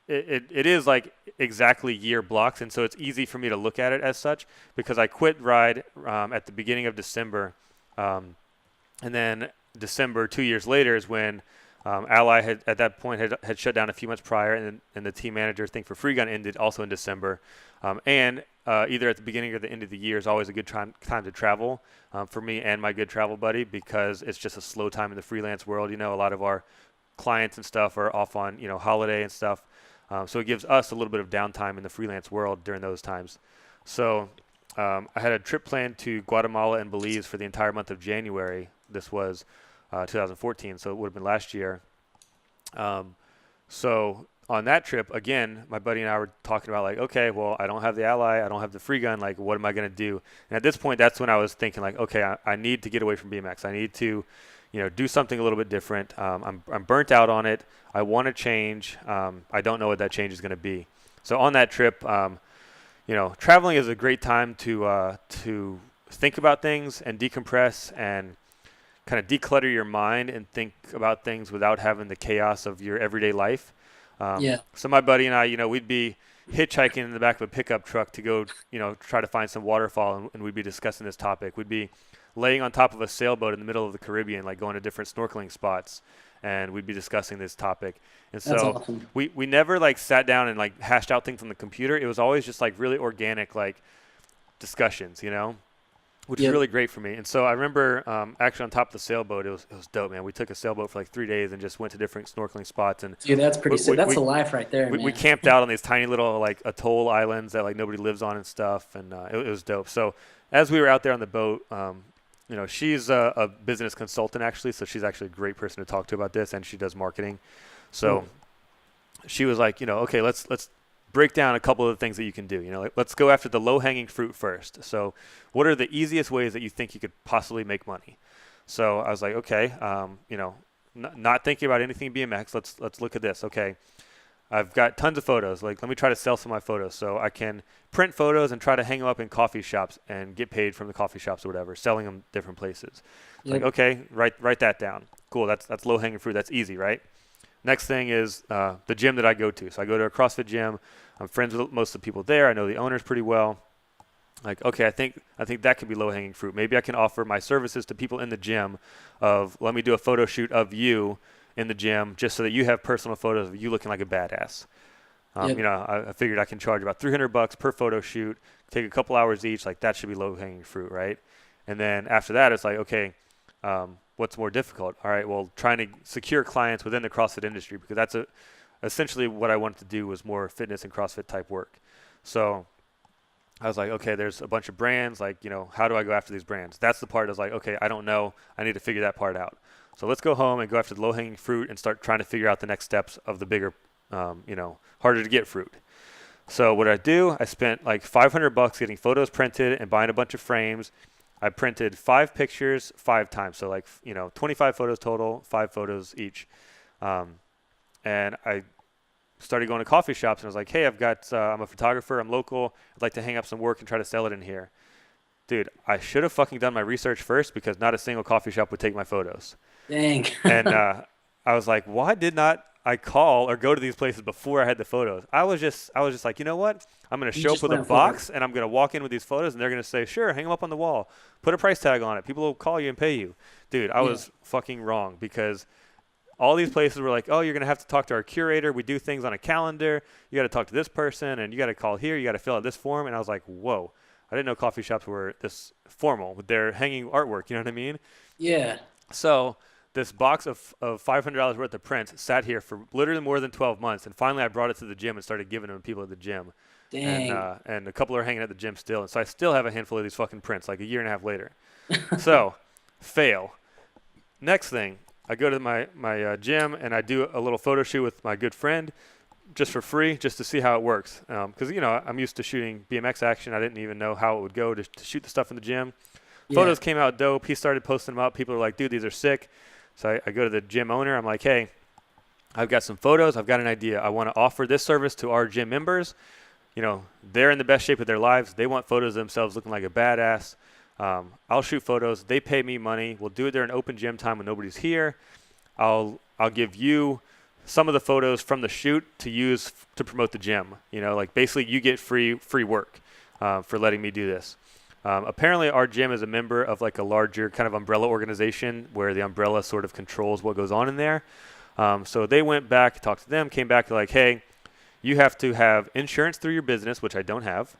it is like exactly year blocks. And so it's easy for me to look at it as such, because I quit Ride at the beginning of December. And then December, 2 years later, is when Ally had at that point had shut down a few months prior, and the team manager thing for Free Gun ended also in December. And either at the beginning or the end of the year is always a good time to travel for me and my good travel buddy, because it's just a slow time in the freelance world. A lot of our clients and stuff are off on holiday and stuff, so it gives us a little bit of downtime in the freelance world during those times. So I had a trip planned to Guatemala and Belize for the entire month of January. This was 2014, so it would have been last year. So on that trip, again, my buddy and I were talking about like, okay, well, I don't have the Ally, I don't have the Free Gun, like, what am I going to do? And at this point, that's when I was thinking like, okay, I need to get away from BMX. I need to, do something a little bit different. I'm burnt out on it. I want to change. I don't know what that change is going to be. So on that trip, traveling is a great time to think about things and decompress and kind of declutter your mind and think about things without having the chaos of your everyday life. Yeah. So my buddy and I, we'd be hitchhiking in the back of a pickup truck to go, try to find some waterfall, and we'd be discussing this topic. We'd be laying on top of a sailboat in the middle of the Caribbean, like going to different snorkeling spots, and we'd be discussing this topic. And That's so awesome. we never like sat down and like hashed out things on the computer. It was always just like really organic, like discussions, which is Yep. really great for me. And so I remember actually on top of the sailboat, it was dope, man. We took a sailboat for like 3 days and just went to different snorkeling spots. And Dude, that's pretty sick. That's we, a life right there, we man. camped out on these tiny little like atoll islands that like nobody lives on and stuff. And it was dope. So as we were out there on the boat, she's a business consultant actually. So she's actually a great person to talk to about this, and she does marketing. So she was like, okay, let's break down a couple of the things that you can do. Let's go after the low-hanging fruit first. So what are the easiest ways that you think you could possibly make money? So I was like, okay, not thinking about anything BMX. Let's look at this. Okay, I've got tons of photos. Like, let me try to sell some of my photos. So I can print photos and try to hang them up in coffee shops and get paid from the coffee shops or whatever, selling them different places. It's like, Yep. okay, write that down. Cool, that's low-hanging fruit. That's easy, right? Next thing is the gym that I go to. So I go to a CrossFit gym. I'm friends with most of the people there. I know the owners pretty well. Like, okay, I think that could be low-hanging fruit. Maybe I can offer my services to people in the gym of, let me do a photo shoot of you in the gym just so that you have personal photos of you looking like a badass. Yep. I figured I can charge about $300 per photo shoot, take a couple hours each. Like, that should be low-hanging fruit, right? And then after that, it's like, okay, what's more difficult? All right, well, trying to secure clients within the CrossFit industry, because that's essentially what I wanted to do was more fitness and CrossFit type work. So I was like, okay, there's a bunch of brands. Like, how do I go after these brands? That's the part I was like, okay, I don't know. I need to figure that part out. So let's go home and go after the low-hanging fruit and start trying to figure out the next steps of the bigger, harder to get fruit. So what did I do? I spent like $500 getting photos printed and buying a bunch of frames, I printed 5 pictures 5 times. So like, 25 photos total, 5 photos each. Um, and I started going to coffee shops and I was like, hey, I'm a photographer. I'm local. I'd like to hang up some work and try to sell it in here. Dude, I should have fucking done my research first because not a single coffee shop would take my photos. Dang. And I was like, why did not I call or go to these places before I had the photos? I was just like, you know what? I'm going to You show up just with a went for it. box and I'm going to walk in with these photos and they're going to say, sure, hang them up on the wall. Put a price tag on it. People will call you and pay you. Dude, I Yeah. was fucking wrong because all these places were like, oh, you're going to have to talk to our curator. We do things on a calendar. You got to talk to this person and you got to call here. You got to fill out this form. And I was like, whoa, I didn't know coffee shops were this formal with their hanging artwork. You know what I mean? Yeah. So this box of $500 worth of prints sat here for literally more than 12 months. And finally I brought it to the gym and started giving them to people at the gym. Dang. And a couple are hanging at the gym still. And so I still have a handful of these fucking prints like a year and a half later. So fail. Next thing, I go to my gym and I do a little photo shoot with my good friend just for free, just to see how it works. Because, I'm used to shooting BMX action. I didn't even know how it would go to shoot the stuff in the gym. Yeah. Photos came out dope. He started posting them up. People are like, dude, these are sick. So I go to the gym owner. I'm like, hey, I've got some photos. I've got an idea. I want to offer this service to our gym members. They're in the best shape of their lives. They want photos of themselves looking like a badass. I'll shoot photos. They pay me money. We'll do it during open gym time when nobody's here. I'll give you some of the photos from the shoot to use to promote the gym. Like basically you get free work for letting me do this. Apparently our gym is a member of like a larger kind of umbrella organization where the umbrella sort of controls what goes on in there. So they went back, talked to them, came back to like, hey, you have to have insurance through your business, which I don't have.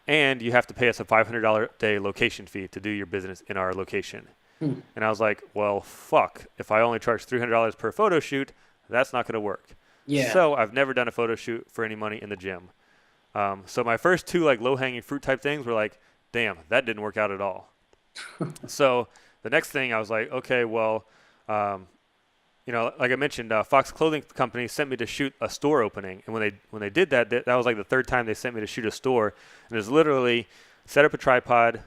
And you have to pay us a $500 a day location fee to do your business in our location. And I was like, well, fuck. If I only charge $300 per photo shoot, that's not going to work. Yeah. So I've never done a photo shoot for any money in the gym. So my first 2 like low-hanging fruit type things were like, damn, that didn't work out at all. So the next thing I was like, okay, well, like I mentioned, Fox Clothing Company sent me to shoot a store opening, and when they did that, that was like the 3rd time they sent me to shoot a store, and it was literally set up a tripod,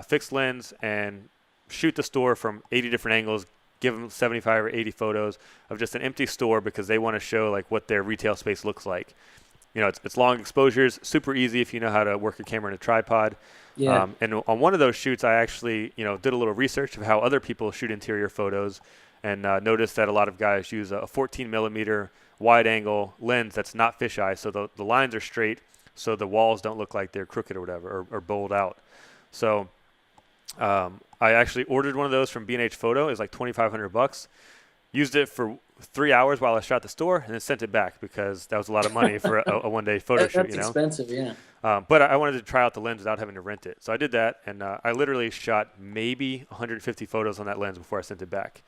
fixed lens, and shoot the store from 80 different angles, give them 75 or 80 photos of just an empty store because they want to show like what their retail space looks like. It's long exposures, super easy if you know how to work a camera and a tripod. Yeah. And on one of those shoots, I actually, did a little research of how other people shoot interior photos and noticed that a lot of guys use a 14 millimeter wide angle lens that's not fisheye. So the lines are straight so the walls don't look like they're crooked or whatever or bowled out. So I actually ordered one of those from B&H Photo. It was like $2,500. Used it for 3 hours while I shot the store and then sent it back because that was a lot of money for a one-day photo shoot. That's expensive, yeah. But I wanted to try out the lens without having to rent it. So I did that, and I literally shot maybe 150 photos on that lens before I sent it back.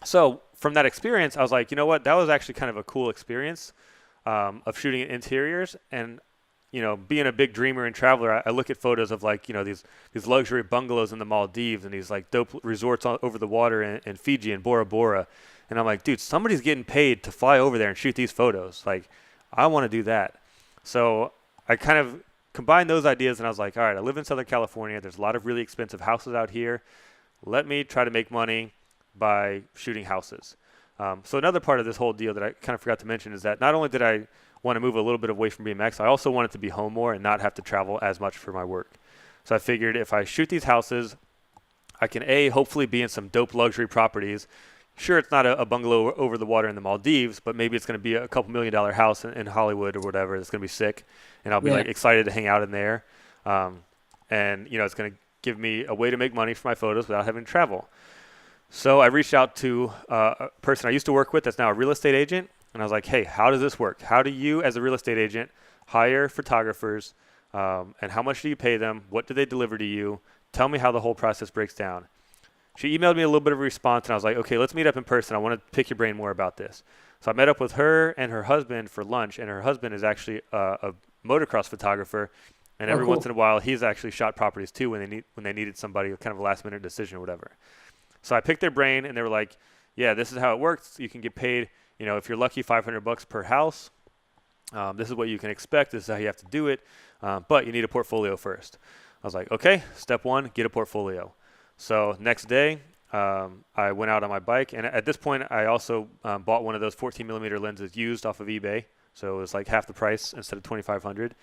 So from that experience, I was like, you know what? That was actually kind of a cool experience of shooting interiors. And, being a big dreamer and traveler, I look at photos of like, these luxury bungalows in the Maldives and these like dope resorts over the water in Fiji and Bora Bora. And I'm like, dude, somebody's getting paid to fly over there and shoot these photos. Like, I want to do that. So I kind of combined those ideas and I was like, all right, I live in Southern California. There's a lot of really expensive houses out here. Let me try to make money by shooting houses. So another part of this whole deal that I kind of forgot to mention is that not only did I want to move a little bit away from BMX, I also wanted to be home more and not have to travel as much for my work. So I figured if I shoot these houses, I can hopefully be in some dope luxury properties. Sure, it's not a bungalow over the water in the Maldives, but maybe it's going to be a couple $1 million house in Hollywood or whatever that's going to be sick, and I'll be like excited to hang out in there. And it's going to give me a way to make money for my photos without having to travel. So I reached out to a person I used to work with that's now a real estate agent, and I was like, hey, how does this work? How do you, as a real estate agent, hire photographers, and how much do you pay them? What do they deliver to you? Tell me how the whole process breaks down. She emailed me a little bit of a response, and I was like, okay, let's meet up in person. I want to pick your brain more about this. So I met up with her and her husband for lunch, and her husband is actually a motocross photographer, and every once in a while, he's actually shot properties too when they needed somebody, kind of a last-minute decision or whatever. So I picked their brain, and they were like, yeah, this is how it works. You can get paid, if you're lucky, $500 per house. This is what you can expect. This is how you have to do it. But you need a portfolio first. I was like, okay, step one, get a portfolio. So next day, I went out on my bike, and at this point, I also bought one of those 14 millimeter lenses used off of eBay. So it was like half the price instead of 2,500.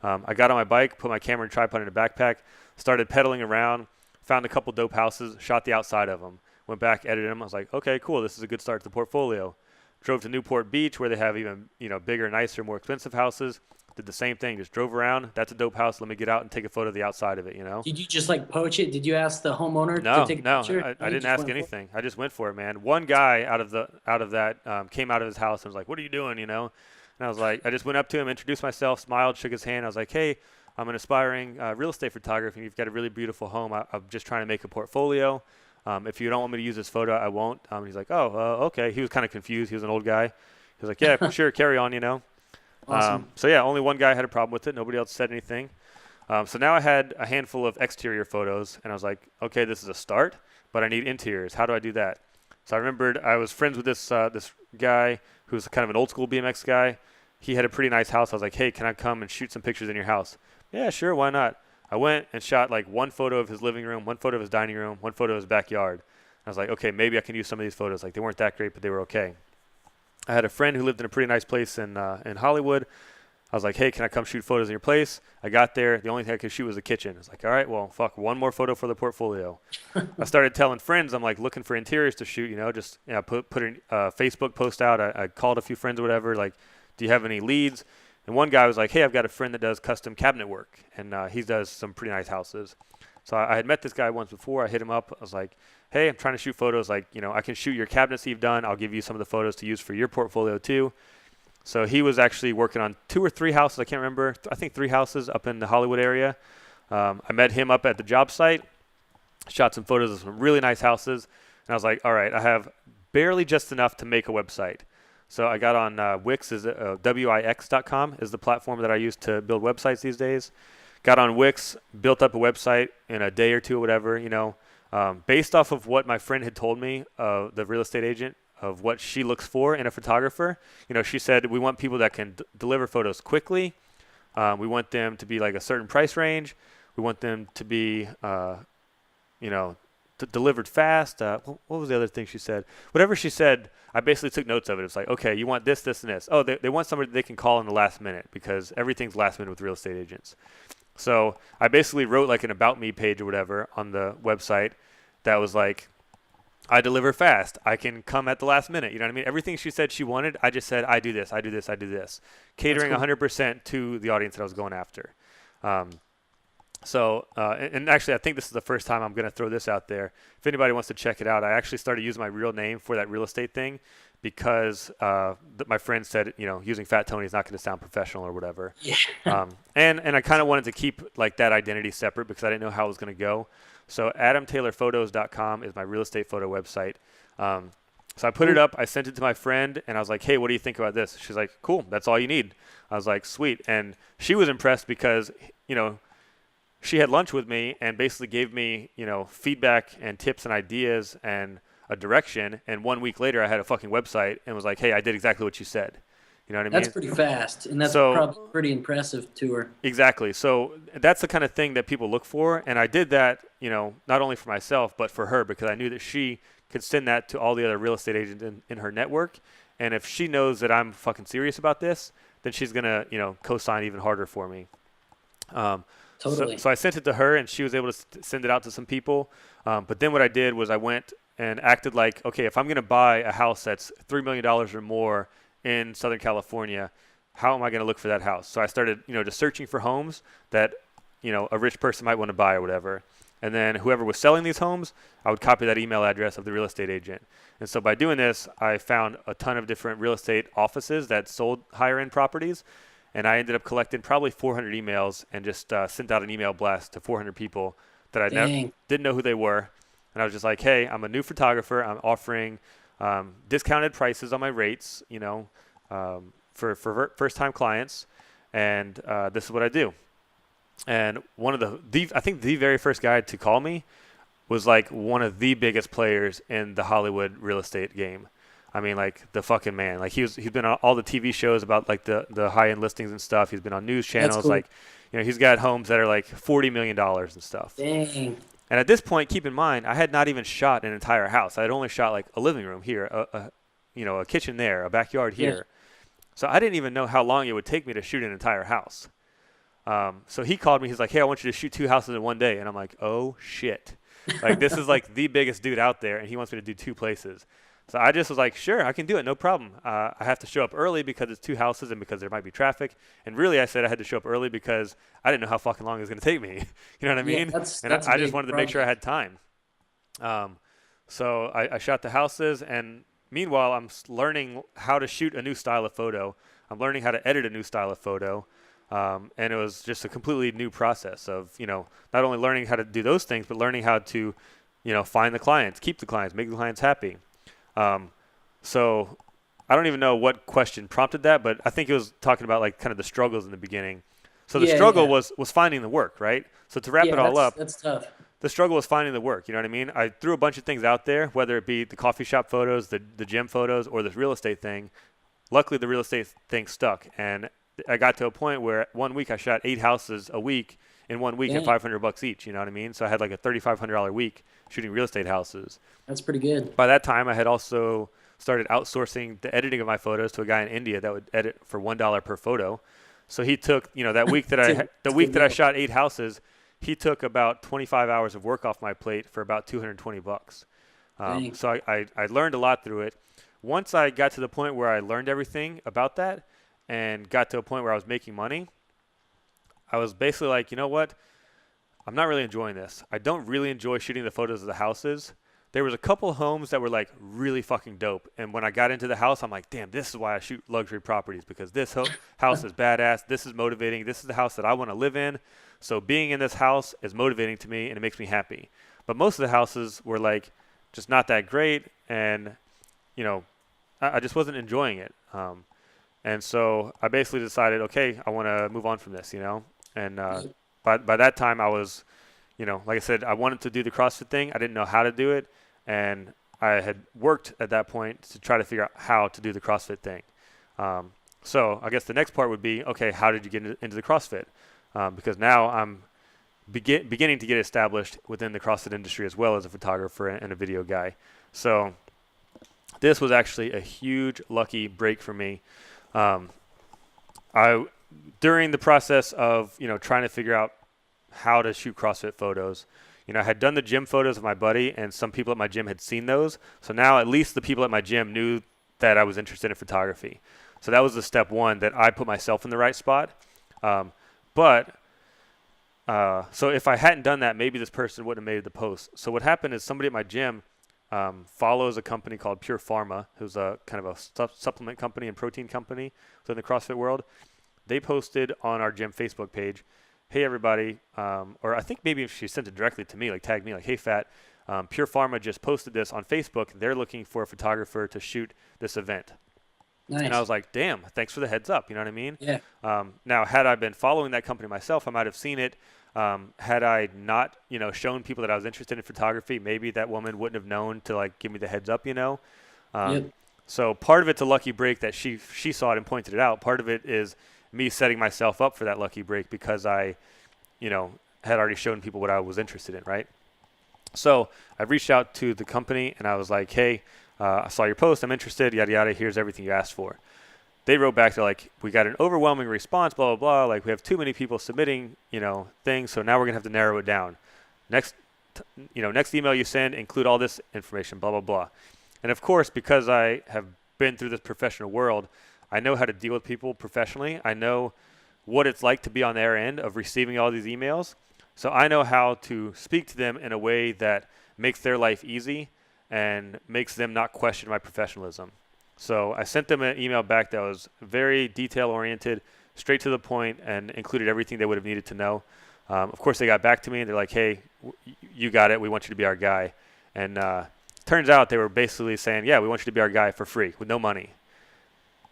I got on my bike, put my camera and tripod in a backpack, started pedaling around, found a couple dope houses, shot the outside of them, went back, edited them. I was like, okay, cool, this is a good start to the portfolio. Drove to Newport Beach where they have even bigger, nicer, more expensive houses. Did the same thing, just drove around. That's a dope house. Let me get out and take a photo of the outside of it, Did you just like poach it? Did you ask the homeowner to No, take a no, picture? I You didn't just ask went for it? anything. I just went for it, man. One guy out of that came out of his house and was like, "What are you doing?" And I was like, I just went up to him, introduced myself, smiled, shook his hand. I was like, "Hey, I'm an aspiring real estate photographer. You've got a really beautiful home. I'm just trying to make a portfolio. If you don't want me to use this photo, I won't." He's like, "Oh, okay." He was kind of confused. He was an old guy. He was like, "Yeah, sure, carry on." Awesome. So yeah, only one guy had a problem with it. Nobody else said anything. So now I had a handful of exterior photos, and I was like, okay, this is a start, but I need interiors. How do I do that? So I remembered I was friends with this guy who's kind of an old school BMX guy. He had a pretty nice house. I was like, hey, can I come and shoot some pictures in your house? Yeah, sure, why not? I went and shot like one photo of his living room, one photo of his dining room, one photo of his backyard. I was like, okay, maybe I can use some of these photos. Like they weren't that great, but they were okay. I had a friend who lived in a pretty nice place in Hollywood. I was like, hey, can I come shoot photos in your place? I got there. The only thing I could shoot was the kitchen. I was like, all right, well, fuck, one more photo for the portfolio. I started telling friends, I'm like looking for interiors to shoot, put a Facebook post out. I called a few friends or whatever, like, do you have any leads? And one guy was like, hey, I've got a friend that does custom cabinet work, and he does some pretty nice houses. So I had met this guy once before. I hit him up. I was like, hey, I'm trying to shoot photos. Like, I can shoot your cabinets that you've done. I'll give you some of the photos to use for your portfolio too. So he was actually working on 2 or 3 houses. I can't remember. I think 3 houses up in the Hollywood area. I met him up at the job site, shot some photos of some really nice houses. And I was like, all right, I have barely just enough to make a website. So I got on Wix, Wix.com is the platform that I use to build websites these days. Got on Wix, built up a website in a day or two or whatever, based off of what my friend had told me, the real estate agent, of what she looks for in a photographer. She said, we want people that can deliver photos quickly. We want them to be like a certain price range. We want them to be, delivered fast. What was the other thing she said? Whatever she said, I basically took notes of it. It's like, okay, you want this, this, and this. Oh, they want somebody they can call in the last minute because everything's last minute with real estate agents. So I basically wrote like an about me page or whatever on the website that was like, I deliver fast. I can come at the last minute. You know what I mean? Everything she said she wanted, I just said, I do this, I do this, I do this. Catering That's cool. 100% to the audience that I was going after. And actually, I think this is the first time I'm going to throw this out there. If anybody wants to check it out, I actually started using my real name for that real estate thing because my friend said, using Fat Tony is not going to sound professional or whatever. Yeah. And I kind of wanted to keep like that identity separate because I didn't know how it was going to go. So AdamTaylorPhotos.com is my real estate photo website. So I put it up, I sent it to my friend, and I was like, hey, what do you think about this? She's like, cool, that's all you need. I was like, sweet. And she was impressed because, she had lunch with me and basically gave me, feedback and tips and ideas and a direction. And 1 week later, I had a fucking website and was like, hey, I did exactly what you said. You know what I mean? That's pretty fast, and that's So- probably pretty impressive to her. Exactly. So that's the kind of thing that people look for. And I did that, not only for myself, but for her because I knew that she could send that to all the other real estate agents in her network. And if she knows that I'm fucking serious about this, then she's going to, co-sign even harder for me. Totally. So I sent it to her, and she was able to send it out to some people. But then what I did was I went and acted like, okay, if I'm going to buy a house that's $3 million or more in Southern California, how am I going to look for that house? So I started, just searching for homes that, a rich person might want to buy or whatever. And then whoever was selling these homes, I would copy that email address of the real estate agent. And so by doing this, I found a ton of different real estate offices that sold higher end properties. And I ended up collecting probably 400 emails and just sent out an email blast to 400 people that I didn't know who they were. And I was just like, hey, I'm a new photographer. I'm offering discounted prices on my rates, for first-time clients. And this is what I do. And one of I think the very first guy to call me was like one of the biggest players in the Hollywood real estate game. I mean, like the fucking man. Like he's been on all the TV shows about like the high end listings and stuff. He's been on news That's channels. cool. Like, he's got homes that are like $40 million and stuff. Dang. And at this point, keep in mind, I had not even shot an entire house. I had only shot like a living room here, a kitchen there, a backyard Yeah. here. So I didn't even know how long it would take me to shoot an entire house. So he called me. He's like, "Hey, I want you to shoot 2 houses in one day." And I'm like, "Oh shit!" Like this is like the biggest dude out there, and he wants me to do 2 places. So I just was like, "Sure, I can do it, no problem." I have to show up early because it's 2 houses and because there might be traffic. And really, I said I had to show up early because I didn't know how fucking long it was going to take me. You know what I Yeah, mean? And that's a I just big wanted to make sure I project. had time. So I shot the houses, and meanwhile, I'm learning how to shoot a new style of photo. I'm learning how to edit a new style of photo. And it was just a completely new process of, not only learning how to do those things, but learning how to, find the clients, keep the clients, make the clients happy. So I don't even know what question prompted that, but I think it was talking about like kind of the struggles in the beginning. So the Yeah, struggle yeah, was finding the work, right? So to wrap it yeah. all up, That's tough. the struggle was finding the work. You know what I mean? I threw a bunch of things out there, whether it be the coffee shop photos, the gym photos, or this real estate thing. Luckily, the real estate thing stuck, and I got to a point where 1 week I shot 8 houses a week in 1 week at Dang, $500 each. You know what I mean? So I had like a $3,500 week shooting real estate houses. that's pretty good. By that time, I had also started outsourcing the editing of my photos to a guy in India that would edit for $1 per photo. So he took, that week that the It's a week good that I deal. shot 8 houses, he took about 25 hours of work off my plate for about $220. Dang. So I learned a lot through it. Once I got to the point where I learned everything about that and got to a point where I was making money, I was basically like, you know what? I'm not really enjoying this. I don't really enjoy shooting the photos of the houses. There was a couple homes that were like really fucking dope. And when I got into the house, I'm like, damn, this is why I shoot luxury properties, because this house is badass. This is motivating. This is the house that I want to live in. So being in this house is motivating to me and it makes me happy. But most of the houses were like just not that great. And, I just wasn't enjoying it. And so I basically decided, okay, I want to move on from this, And by that time I was, like I said, I wanted to do the CrossFit thing. I didn't know how to do it. And I had worked at that point to try to figure out how to do the CrossFit thing. So I guess the next part would be, okay, how did you get into the CrossFit? Because now I'm beginning to get established within the CrossFit industry as well as a photographer and a video guy. So this was actually a huge lucky break for me. During the process of, trying to figure out how to shoot CrossFit photos, I had done the gym photos of my buddy, and some people at my gym had seen those. So now at least the people at my gym knew that I was interested in photography. So that was the step one, that I put myself in the right spot. So if I hadn't done that, maybe this person wouldn't have made the post. So what happened is somebody at my gym follows a company called Pure Pharma, who's a kind of a supplement company and protein company within the CrossFit world. They posted on our gym Facebook page, "Hey everybody," or I think maybe if she sent it directly to me, like tagged me, like, "Hey Fat, Pure Pharma just posted this on Facebook. They're looking for a photographer to shoot this event." And I Nice. was like, damn, thanks for the heads up. You know what I mean? Yeah. Now, had I been following that company myself, I might have seen it. Had I not, shown people that I was interested in photography, maybe that woman wouldn't have known to like give me the heads up, Yep. So part of it's a lucky break that she saw it and pointed it out. Part of it is me setting myself up for that lucky break because I, had already shown people what I was interested in, right? So I reached out to the company and I was like, "Hey, I saw your post. I'm interested. Yada yada. Here's everything you asked for." They wrote back to like, "We got an overwhelming response. Blah blah blah. Like we have too many people submitting, things. So now we're gonna have to narrow it down. Next, next email you send, include all this information. Blah blah blah." And of course, because I have been through this professional world, I know how to deal with people professionally. I know what it's like to be on their end of receiving all these emails. So I know how to speak to them in a way that makes their life easy and makes them not question my professionalism. So I sent them an email back that was very detail-oriented, straight to the point, and included everything they would have needed to know. Of course, they got back to me, and they're like, "Hey, you got it. We want you to be our guy." And turns out they were basically saying, "Yeah, we want you to be our guy for free with no money."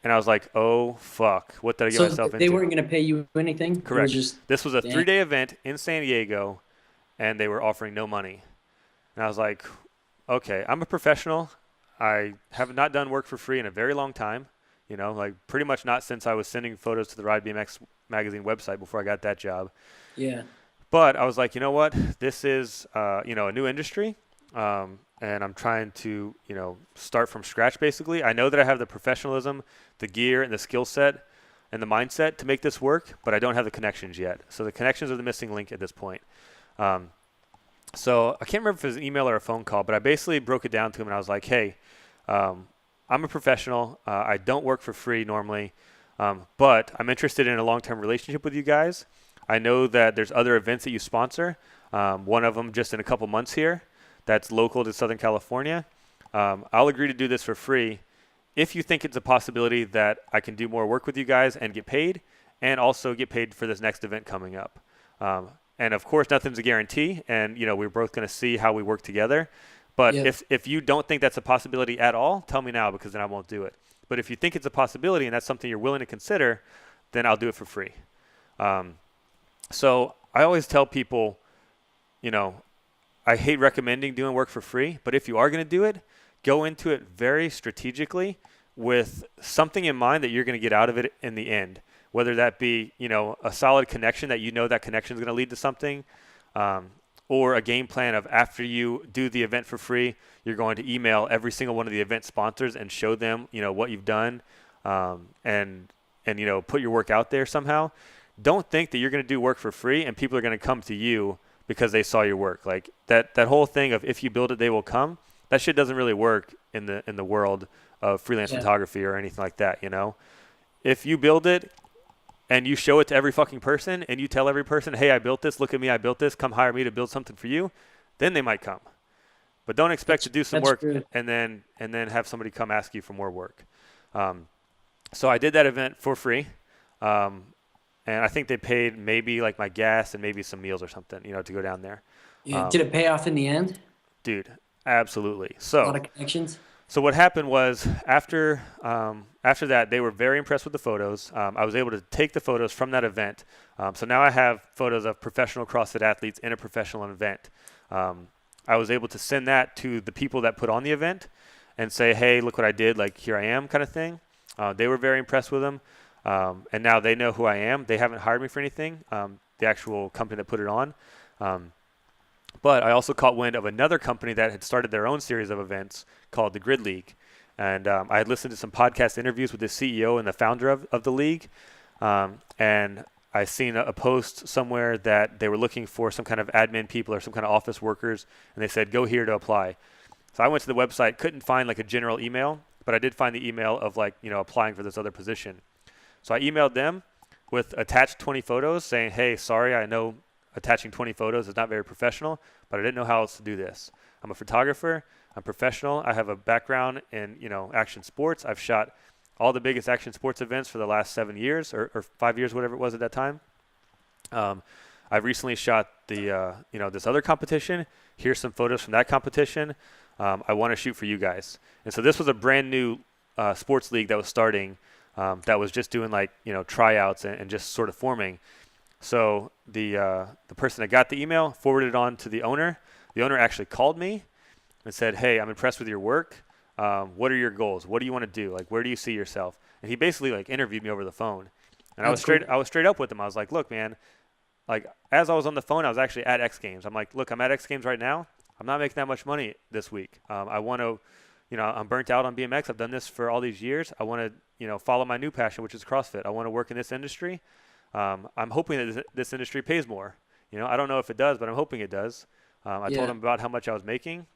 And I was like, "Oh, fuck. What did I get So myself they into?" weren't going to pay you anything? It was Correct. just, This was a dang. 3-day event in San Diego, and they were offering no money. And I was like, okay, I'm a professional. I have not done work for free in a very long time. Like pretty much not since I was sending photos to the Ride BMX magazine website before I got that job. Yeah. But I was like, you know what? This is, a new industry. And I'm trying to, start from scratch basically. I know that I have the professionalism, the gear, and the skill set and the mindset to make this work, but I don't have the connections yet. So the connections are the missing link at this point. So I can't remember if it was an email or a phone call, but I basically broke it down to him and I was like, hey, I'm a professional. I don't work for free normally, but I'm interested in a long-term relationship with you guys. I know that there's other events that you sponsor. One of them just in a couple months here that's local to Southern California. I'll agree to do this for free if you think it's a possibility that I can do more work with you guys and get paid, and also get paid for this next event coming up. And of course, nothing's a guarantee, and we're both going to see how we work together. But Yeah. if you don't think that's a possibility at all, tell me now, because then I won't do it. But if you think it's a possibility and that's something you're willing to consider, then I'll do it for free. So I always tell people, I hate recommending doing work for free, but if you are going to do it, go into it very strategically with something in mind that you're going to get out of it in the end, whether that be, a solid connection that that connection is going to lead to something, or a game plan of after you do the event for free, you're going to email every single one of the event sponsors and show them, what you've done, and put your work out there somehow. Don't think that you're going to do work for free and people are going to come to you because they saw your work. Like that whole thing of if you build it, they will come. That shit doesn't really work in the world of freelance photography or anything like that. If you build it and you show it to every fucking person and you tell every person, hey, I built this, look at me, I built this, come hire me to build something for you, then they might come. But don't expect to do some work and then have somebody come ask you for more work. So I did that event for free. And I think they paid maybe like my gas and maybe some meals or something, to go down there. Yeah. Did it pay off in the end? Dude, absolutely. A lot of connections. So what happened was after that, they were very impressed with the photos. I was able to take the photos from that event. So now I have photos of professional CrossFit athletes in a professional event. I was able to send that to the people that put on the event and say, hey, look what I did, like here I am kind of thing. They were very impressed with them. And now they know who I am. They haven't hired me for anything, the actual company that put it on. But I also caught wind of another company that had started their own series of events called the Grid League. And I had listened to some podcast interviews with the CEO and the founder of the league. And I seen a post somewhere that they were looking for some kind of admin people or some kind of office workers. And they said, go here to apply. So I went to the website, couldn't find like a general email, but I did find the email of like, applying for this other position. So I emailed them with attached 20 photos saying, hey, sorry, I know attaching 20 photos is not very professional, but I didn't know how else to do this. I'm a photographer. I'm professional. I have a background in, action sports. I've shot all the biggest action sports events for the last 7 years or 5 years, whatever it was at that time. I've recently shot the, this other competition. Here's some photos from that competition. I want to shoot for you guys. And so this was a brand new sports league that was starting. That was just doing like, tryouts and just sort of forming. So the person that got the email forwarded it on to the owner. The owner actually called me and said, hey, I'm impressed with your work. What are your goals? What do you want to do? Like, where do you see yourself? And he basically like interviewed me over the phone. And I was straight up with him. I was like, look, man, like as I was on the phone, I was actually at X Games. I'm like, look, I'm at X Games right now. I'm not making that much money this week. I want to, I'm burnt out on BMX. I've done this for all these years. I want to, follow my new passion, which is CrossFit. I want to work in this industry. I'm hoping that this industry pays more. I don't know if it does, but I'm hoping it does. I told him about how much I was making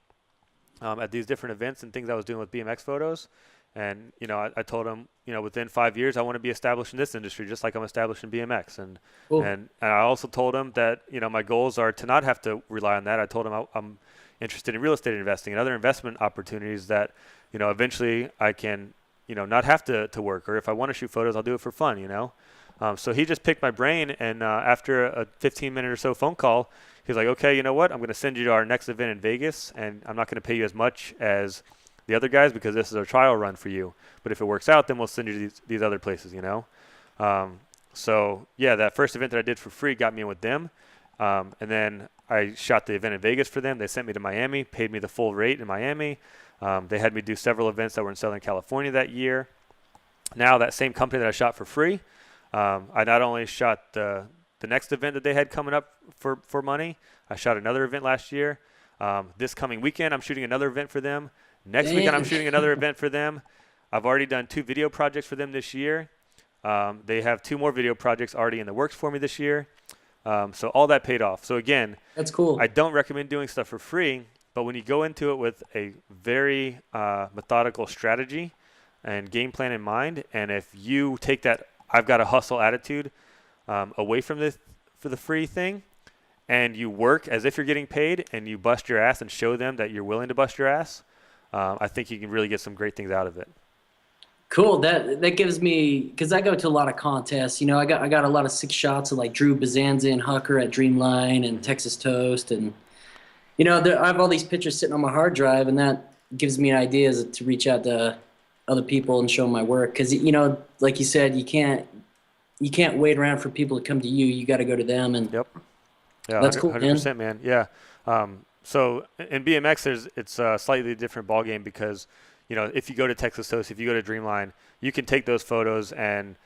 at these different events and things I was doing with BMX photos. And, I told him, within 5 years, I want to be established in this industry, just like I'm established in BMX. And, Cool. and I also told him that, my goals are to not have to rely on that. I told him I'm interested in real estate investing and other investment opportunities that, eventually I can, not have to work. Or if I want to shoot photos, I'll do it for fun, So he just picked my brain, and after a 15-minute or so phone call, he's like, okay, you know what? I'm going to send you to our next event in Vegas, and I'm not going to pay you as much as the other guys because this is a trial run for you. But if it works out, then we'll send you to these other places, So, yeah, that first event that I did for free got me in with them. And then I shot the event in Vegas for them. They sent me to Miami, paid me the full rate in Miami. They had me do several events that were in Southern California that year. Now that same company that I shot for free, I not only shot the next event that they had coming up for money, I shot another event last year. This coming weekend, I'm shooting another event for them. Next weekend, I'm shooting another event for them. I've already done 2 video projects for them this year. They have 2 more video projects already in the works for me this year. So all that paid off. So again, That's cool. I don't recommend doing stuff for free, but when you go into it with a very methodical strategy and game plan in mind, and if you take that I've got a hustle attitude away from for the free thing, and you work as if you're getting paid and you bust your ass and show them that you're willing to bust your ass, I think you can really get some great things out of it. Cool. That gives me, because I go to a lot of contests. I got a lot of 6 shots of like Drew Bazanza and Hucker at Dreamline and Texas Toast, and I have all these pictures sitting on my hard drive, and that gives me ideas to reach out to other people and show them my work. Because like you said, you can't wait around for people to come to you. You got to go to them, and Yep. Yeah, that's cool, 100%, man. Yeah. So in BMX, it's a slightly different ballgame because if you go to Texas Toast, if you go to Dreamline, you can take those photos and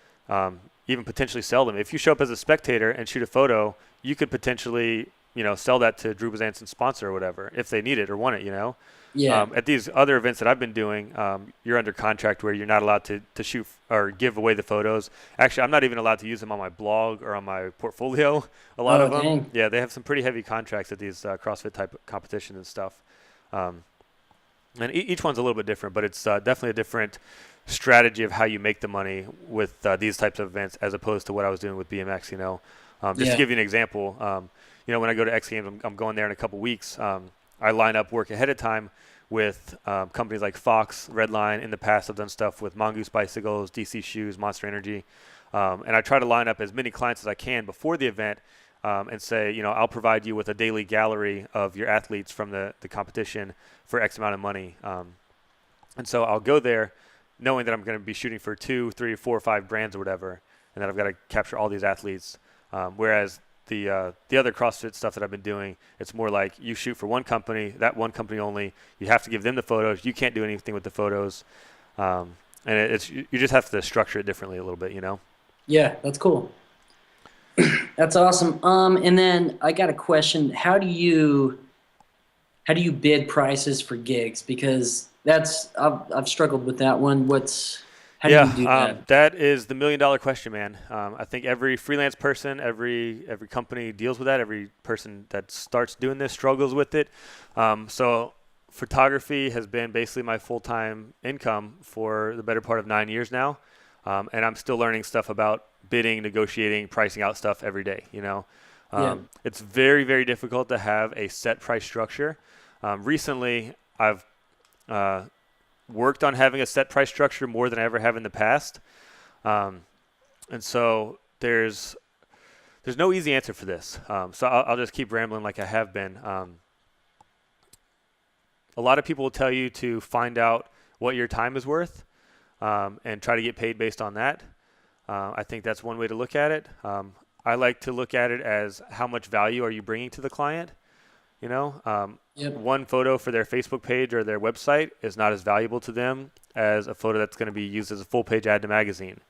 even potentially sell them. If you show up as a spectator and shoot a photo, you could potentially, sell that to Drew Bazansen's sponsor or whatever if they need it or want it, Yeah. At these other events that I've been doing, you're under contract where you're not allowed to shoot or give away the photos. Actually, I'm not even allowed to use them on my blog or on my portfolio. A lot of them. Dang. Yeah, they have some pretty heavy contracts at these CrossFit type competitions and stuff. And each one's a little bit different, but it's definitely a different strategy of how you make the money with these types of events as opposed to what I was doing with BMX, Just to give you an example, when I go to X Games, I'm going there in a couple weeks. I line up work ahead of time with companies like Fox, Redline. In the past, I've done stuff with Mongoose Bicycles, DC Shoes, Monster Energy. And I try to line up as many clients as I can before the event and say, I'll provide you with a daily gallery of your athletes from the competition for X amount of money. And so I'll go there knowing that I'm going to be shooting for 2, 3, 4, 5 brands or whatever, and that I've got to capture all these athletes. Whereas the other CrossFit stuff that I've been doing, it's more like you shoot for one company, that one company only. You have to give them the photos. You can't do anything with the photos. And you just have to structure it differently a little bit, Yeah, that's cool. That's awesome. And then I got a question. How do you bid prices for gigs? Because I've struggled with that one. How do you do that? That is the $1 million question, man. I think every freelance person, every company deals with that. Every person that starts doing this struggles with it. So photography has been basically my full-time income for the better part of 9 years now. And I'm still learning stuff about bidding, negotiating, pricing out stuff every day, It's very, very difficult to have a set price structure. Recently, I've worked on having a set price structure more than I ever have in the past. And so there's no easy answer for this. So I'll just keep rambling like I have been. A lot of people will tell you to find out what your time is worth and try to get paid based on that. I think that's one way to look at it. I like to look at it as how much value are you bringing to the client. Yep. One photo for their Facebook page or their website is not as valuable to them as a photo that's going to be used as a full-page ad in a magazine.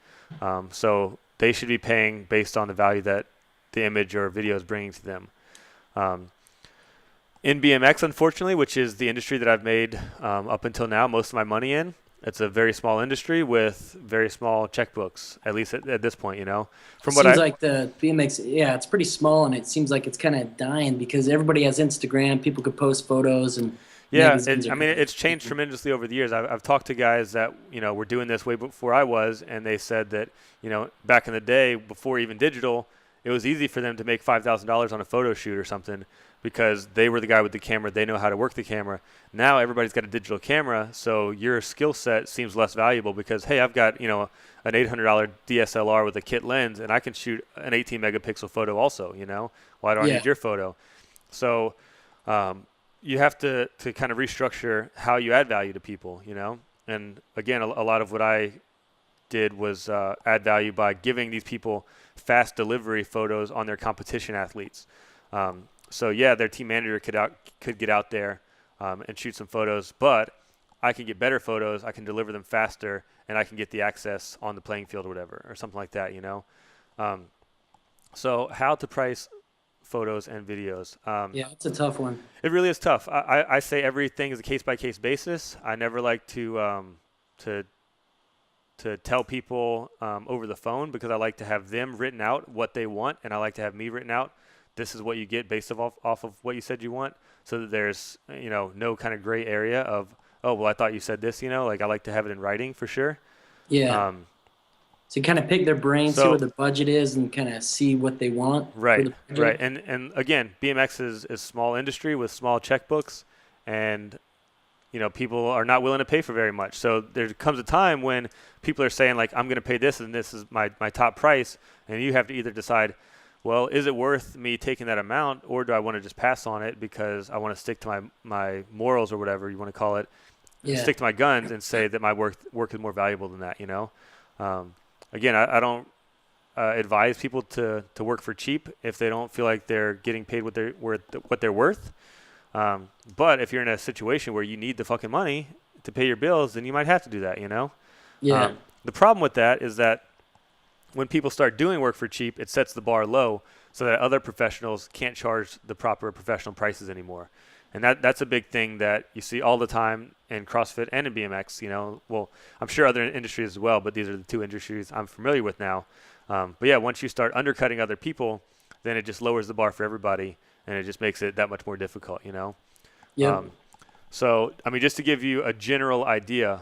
So they should be paying based on the value that the image or video is bringing to them. In BMX, unfortunately, which is the industry that I've made up until now most of my money in, it's a very small industry with very small checkbooks, at least at this point, Seems like the BMX, it's pretty small, and it seems like it's kind of dying because everybody has Instagram. People could post photos and it's changed tremendously over the years. I've talked to guys that were doing this way before I was, and they said that back in the day before even digital, it was easy for them to make $5,000 on a photo shoot or something because they were the guy with the camera. They know how to work the camera. Now everybody's got a digital camera, so your skill set seems less valuable because, hey, I've got, an $800 DSLR with a kit lens, and I can shoot an 18 megapixel photo also, Why do I need your photo? So you have to kind of restructure how you add value to people, And again, a lot of what I did was add value by giving these people fast delivery photos on their competition athletes. So yeah, their team manager could get out there and shoot some photos, but I can get better photos. I can deliver them faster, and I can get the access on the playing field or whatever, or something like that. Um, so how to price photos and videos? Yeah, it's a tough one. It really is tough. I say everything is a case by case basis. I never like to tell people over the phone, because I like to have them written out what they want, and I like to have me written out. This is what you get based off of what you said you want, so that there's no kind of gray area of, oh well, I thought you said this. Like I like to have it in writing for sure. Yeah. So kind of pick their brain, see So what the budget is, and kind of see what they want. right, right, and again, BMX is small industry with small checkbooks, and people are not willing to pay for very much. So there comes a time when people are saying like, I'm going to pay this, and this is my top price, and you have to either decide, well, is it worth me taking that amount, or do I want to just pass on it because I want to stick to my morals or whatever you want to call it, stick to my guns and say that my work is more valuable than that. Again, I don't advise people to work for cheap if they don't feel like they're getting paid what they're worth. But if you're in a situation where you need the fucking money to pay your bills, then you might have to do that. Yeah. The problem with that is that when people start doing work for cheap, it sets the bar low so that other professionals can't charge the proper professional prices anymore. And that's a big thing that you see all the time in CrossFit and in BMX. Well, I'm sure other industries as well, but these are the two industries I'm familiar with now. But yeah, once you start undercutting other people, then it just lowers the bar for everybody, and it just makes it that much more difficult. Yeah. So I mean, just to give you a general idea,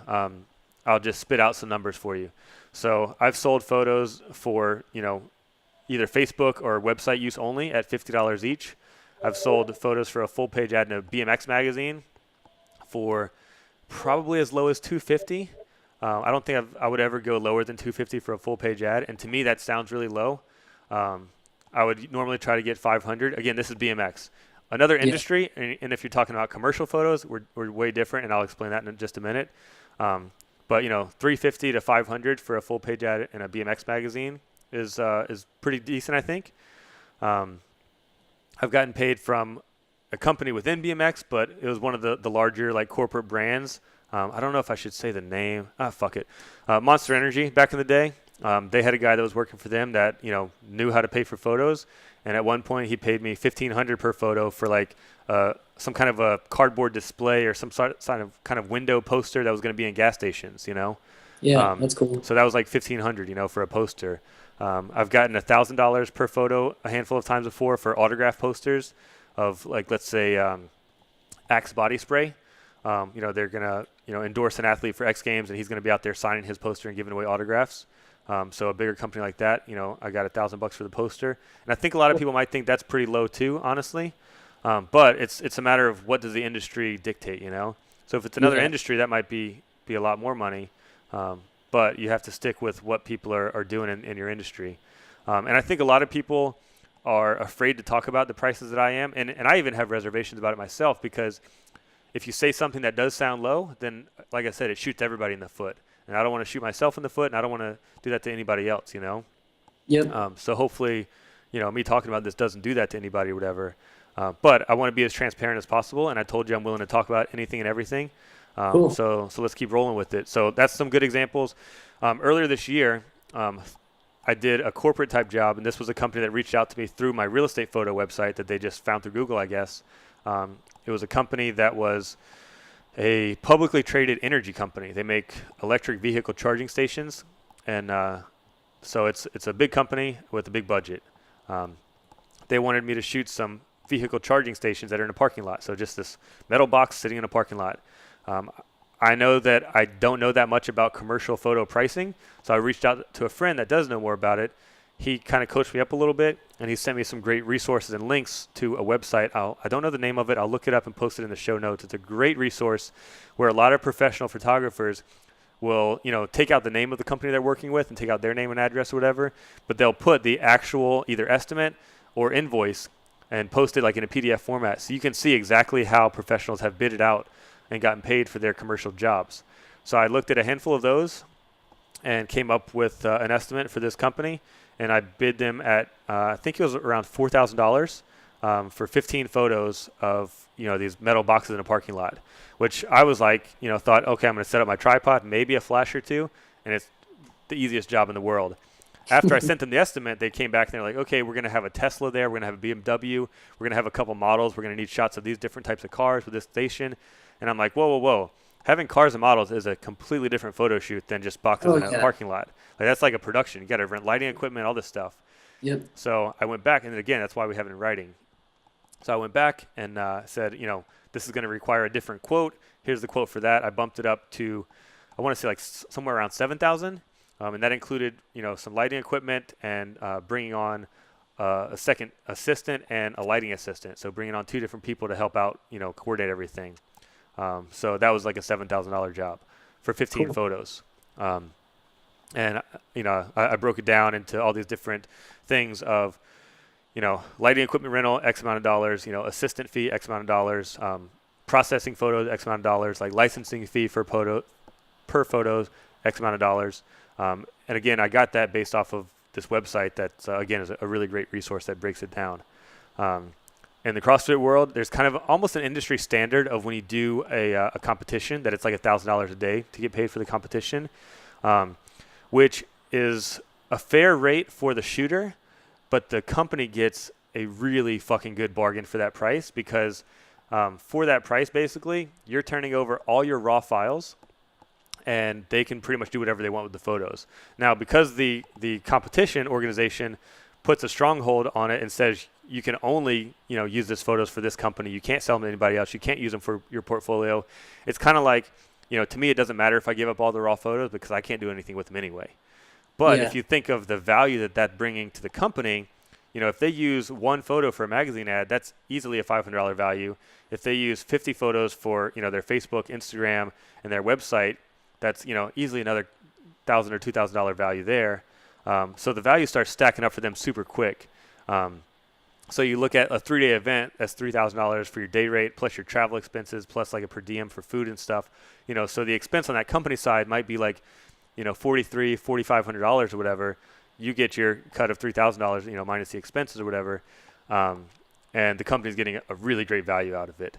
I'll just spit out some numbers for you. So I've sold photos for either Facebook or website use only at $50 each. I've sold photos for a full page ad in a BMX magazine for probably as low as $250. I don't think I would ever go lower than $250 for a full page ad, and to me that sounds really low. I would normally try to get $500. Again, this is BMX. Another industry, and if you're talking about commercial photos, we're way different, and I'll explain that in just a minute. But $350 to $500 for a full page ad in a BMX magazine is pretty decent, I think. I've gotten paid from a company within BMX, but it was one of the larger like corporate brands. I don't know if I should say the name. Fuck it. Monster Energy back in the day. They had a guy that was working for them that knew how to pay for photos, and at one point he paid me $1,500 per photo for like some kind of a cardboard display or some sort of kind of window poster that was going to be in gas stations. Yeah, that's cool. So that was like $1,500, for a poster. I've gotten $1,000 per photo a handful of times before for autograph posters of like, let's say, Axe body spray. They're gonna endorse an athlete for X Games, and he's gonna be out there signing his poster and giving away autographs. So a bigger company like that, I got $1,000 for the poster, and I think a lot of people might think that's pretty low too, honestly. But it's a matter of what does the industry dictate, So if it's another industry, that might be a lot more money. But you have to stick with what people are doing in your industry. And I think a lot of people are afraid to talk about the prices that I am. And I even have reservations about it myself, because if you say something that does sound low, then, like I said, it shoots everybody in the foot. And I don't want to shoot myself in the foot, and I don't want to do that to anybody else, Yep. So hopefully, me talking about this doesn't do that to anybody or whatever. But I want to be as transparent as possible, and I told you I'm willing to talk about anything and everything. Cool. So let's keep rolling with it. So that's some good examples. Earlier this year, I did a corporate type job, and this was a company that reached out to me through my real estate photo website that they just found through Google, I guess. It was a company that was a publicly traded energy company. They make electric vehicle charging stations, and so it's a big company with a big budget. They wanted me to shoot some vehicle charging stations that are in a parking lot. So just this metal box sitting in a parking lot. I know that I don't know that much about commercial photo pricing, so I reached out to a friend that does know more about it. He kind of coached me up a little bit, and he sent me some great resources and links to a website. I don't know the name of it. I'll look it up and post it in the show notes. It's a great resource where a lot of professional photographers will, take out the name of the company they're working with and take out their name and address or whatever, but they'll put the actual either estimate or invoice and post it like in a PDF format, so you can see exactly how professionals have bid it out and gotten paid for their commercial jobs. So I looked at a handful of those and came up with an estimate for this company, and I bid them at, I think it was around $4,000 for 15 photos of, these metal boxes in a parking lot, which I was like, thought, okay, I'm going to set up my tripod, maybe a flash or two, and it's the easiest job in the world. After I sent them the estimate, they came back and they're like, okay, we're going to have a Tesla there. We're going to have a BMW. We're going to have a couple models. We're going to need shots of these different types of cars with this station. And I'm like, whoa, whoa, whoa. Having cars and models is a completely different photo shoot than just boxes in a parking lot. Like, that's like a production. You got to rent lighting equipment, all this stuff. Yep. So I went back, and again, that's why we have it in writing. So I went back and said, this is going to require a different quote. Here's the quote for that. I bumped it up to, I want to say like somewhere around 7,000. And that included, some lighting equipment and bringing on a second assistant and a lighting assistant. So bringing on 2 different people to help out, coordinate everything. So that was like a $7,000 job for 15 photos. And, I broke it down into all these different things of, lighting equipment rental, X amount of dollars, assistant fee, X amount of dollars, processing photos, X amount of dollars, like licensing fee per photos, X amount of dollars. And again, I got that based off of this website that, again, is a really great resource that breaks it down. In the CrossFit world, there's kind of almost an industry standard of when you do a competition that it's like $1,000 a day to get paid for the competition, which is a fair rate for the shooter, but the company gets a really fucking good bargain for that price because for that price, basically, you're turning over all your raw files, and they can pretty much do whatever they want with the photos. Now, because the competition organization puts a stronghold on it and says you can only, use this photos for this company. You can't sell them to anybody else. You can't use them for your portfolio. It's kind of like, to me, it doesn't matter if I give up all the raw photos because I can't do anything with them anyway. But if you think of the value that's bringing to the company, if they use 1 photo for a magazine ad, that's easily a $500 value. If they use 50 photos for, their Facebook, Instagram, and their website, that's, easily another $1,000 or $2,000 value there. So the value starts stacking up for them super quick. So you look at a 3-day event, that's $3,000 for your day rate, plus your travel expenses, plus like a per diem for food and stuff. So the expense on that company side might be like, $4,500 or whatever. You get your cut of $3,000, minus the expenses or whatever. And the company's getting a really great value out of it.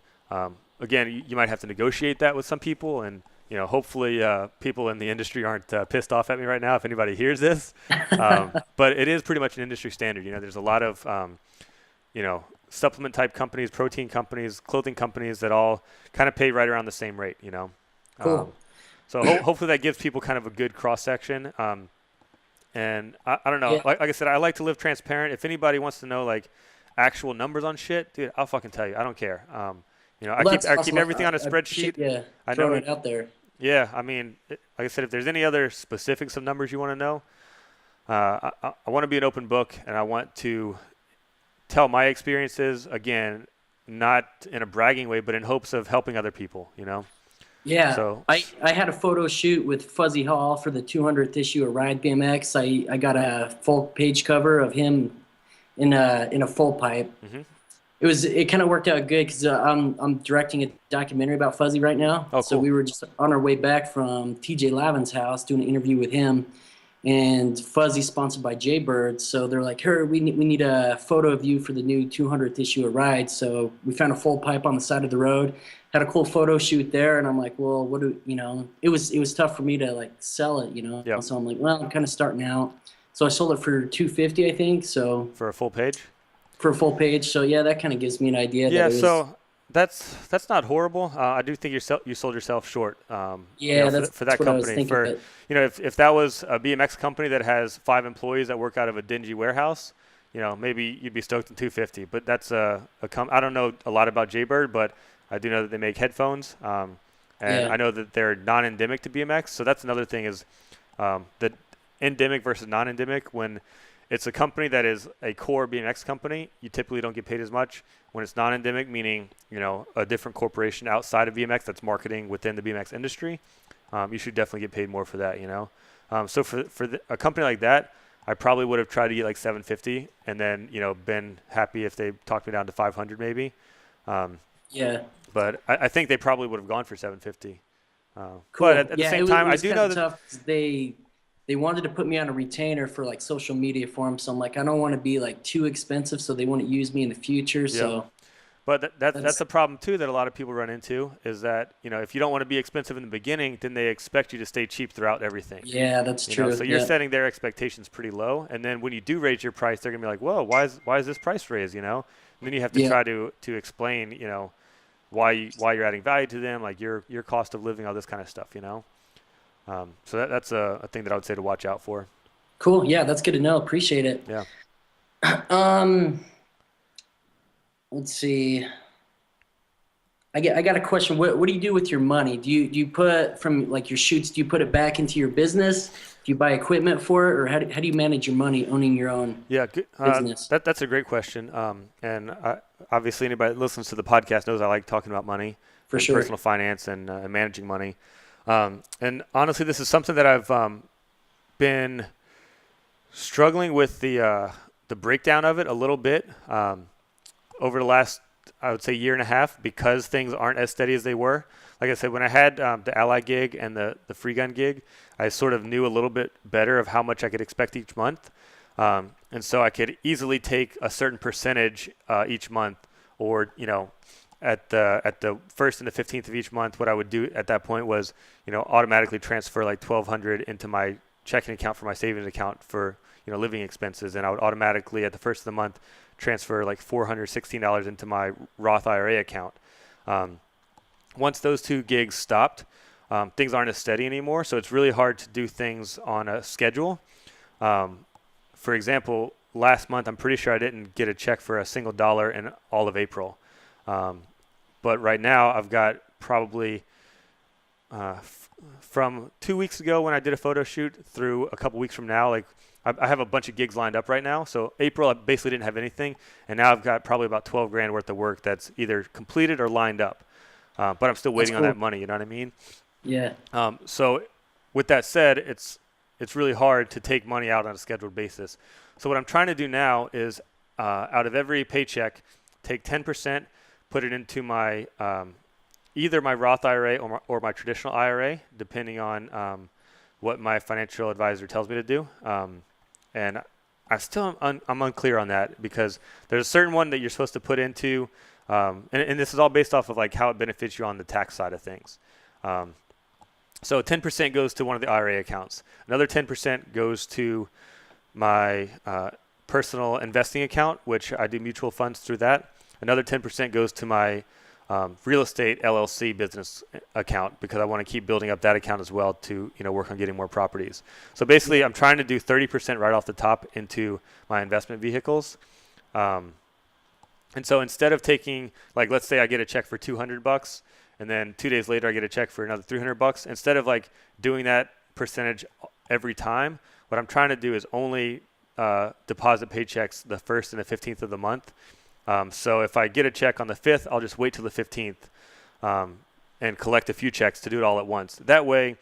Again, you might have to negotiate that with some people, and hopefully people in the industry aren't pissed off at me right now if anybody hears this. But it is pretty much an industry standard. There's a lot of, supplement type companies, protein companies, clothing companies that all kind of pay right around the same rate, Cool. So hopefully that gives people kind of a good cross section. And I don't know, Yeah. like I said, I like to live transparent. If anybody wants to know like actual numbers on shit, dude, I'll fucking tell you. I don't care. I keep Awesome. everything on a spreadsheet. I know throwing it out there. Yeah, I mean, like I said, if there's any other specifics of numbers you want to know, I want to be an open book, and I want to tell my experiences, again, not in a bragging way, but in hopes of helping other people, Yeah, So I had a photo shoot with Fuzzy Hall for the 200th issue of Ride BMX. I got a full page cover of him in a full pipe. Mhm. It kind of worked out good because I'm directing a documentary about Fuzzy right now. Oh, So cool. we were just on our way back from TJ Lavin's house doing an interview with him, and Fuzzy sponsored by Jaybird. So they're like, "Hey, we need a photo of you for the new 200th issue of Ride." So we found a full pipe on the side of the road, had a cool photo shoot there, and I'm like, "Well, what do you know?" It was tough for me to like sell it, Yep. So I'm like, "Well, I'm kind of starting out." So I sold it for $250, I think. So For a full page. for a full page. So yeah, that kind of gives me an idea. Yeah, that it was, so that's not horrible. I do think you sold yourself short. yeah, For that that's what I was company. thinking. If that was a BMX company that has 5 employees that work out of a dingy warehouse, maybe you'd be stoked in 250. But that's I don't know a lot about Jaybird, but I do know that they make headphones, and Yeah. I know that they're non-endemic to BMX. So that's another thing is the endemic versus non-endemic. When it's a company that is a core BMX company, you typically don't get paid as much. When it's non-endemic, meaning a different corporation outside of BMX that's marketing within the BMX industry, you should definitely get paid more for that. So for a company like that, I probably would have tried to get like 750, and then been happy if they talked me down to 500 maybe. Yeah. But I think they probably would have gone for 750. Cool. But at the same time, it I was do kinda know that. tough 'cause they they wanted to put me on a retainer for like social media for them. So I'm like, I don't want to be like too expensive, so they wouldn't use me in the future. Yep. So But that's that's a problem too that a lot of people run into is that, if you don't want to be expensive in the beginning, then they expect you to stay cheap throughout everything. yeah, that's So true. you're Yeah, setting their expectations pretty low, and then when you do raise your price, they're gonna be like, "Whoa, why is this price raised?" And then you have to yeah. try to explain, why you're adding value to them, like your cost of living, all this kind of stuff. So that's a thing that I would say to watch out for. Cool. Yeah, that's good to know. Appreciate it. Yeah. Um, let's see. I got a question. What do you do with your money? Do you put from like your shoots? Do you put it back into your business? Do you buy equipment for it, or how do you manage your money owning your own Yeah, good. business? That's a great question. And obviously, anybody that listens to the podcast knows I like talking about money For and sure. personal finance and managing money. And honestly, this is something that I've been struggling with the breakdown of it a little bit over the last, I would say, year and a half, because things aren't as steady as they were. Like I said, when I had the Ally gig and the free gun gig, I sort of knew a little bit better of how much I could expect each month. And so I could easily take a certain percentage each month, or, at the first and the 15th of each month, what I would do at that point was, automatically transfer like 1,200 into my checking account for my savings account for, living expenses. And I would automatically at the first of the month transfer like $416 into my Roth IRA account. Once those two gigs stopped, things aren't as steady anymore. So it's really hard to do things on a schedule. For example, last month, I'm pretty sure I didn't get a check for a single dollar in all of April. But right now I've got probably from 2 weeks ago when I did a photo shoot through a couple weeks from now, like I have a bunch of gigs lined up right now. So April, I basically didn't have anything. And now I've got probably about 12 grand worth of work that's either completed or lined up. But I'm still That's waiting on cool. that money. You know what I mean? Yeah. So with that said, it's really hard to take money out on a scheduled basis. So what I'm trying to do now is out of every paycheck, take 10%, put it into my either my Roth IRA or my traditional IRA, depending on what my financial advisor tells me to do. And I'm unclear on that, because there's a certain one that you're supposed to put into, and this is all based off of like how it benefits you on the tax side of things. So 10% goes to one of the IRA accounts. Another 10% goes to my personal investing account, which I do mutual funds through that. Another 10% goes to my real estate LLC business account, because I want to keep building up that account as well to work on getting more properties. So basically, I'm trying to do 30% right off the top into my investment vehicles. And so instead of taking, like, let's say I get a check for $200, and then 2 days later I get a check for another $300, instead of like doing that percentage every time, what I'm trying to do is only deposit paychecks the 1st and the 15th of the month. So if I get a check on the 5th, I'll just wait till the 15th and collect a few checks to do it all at once. That way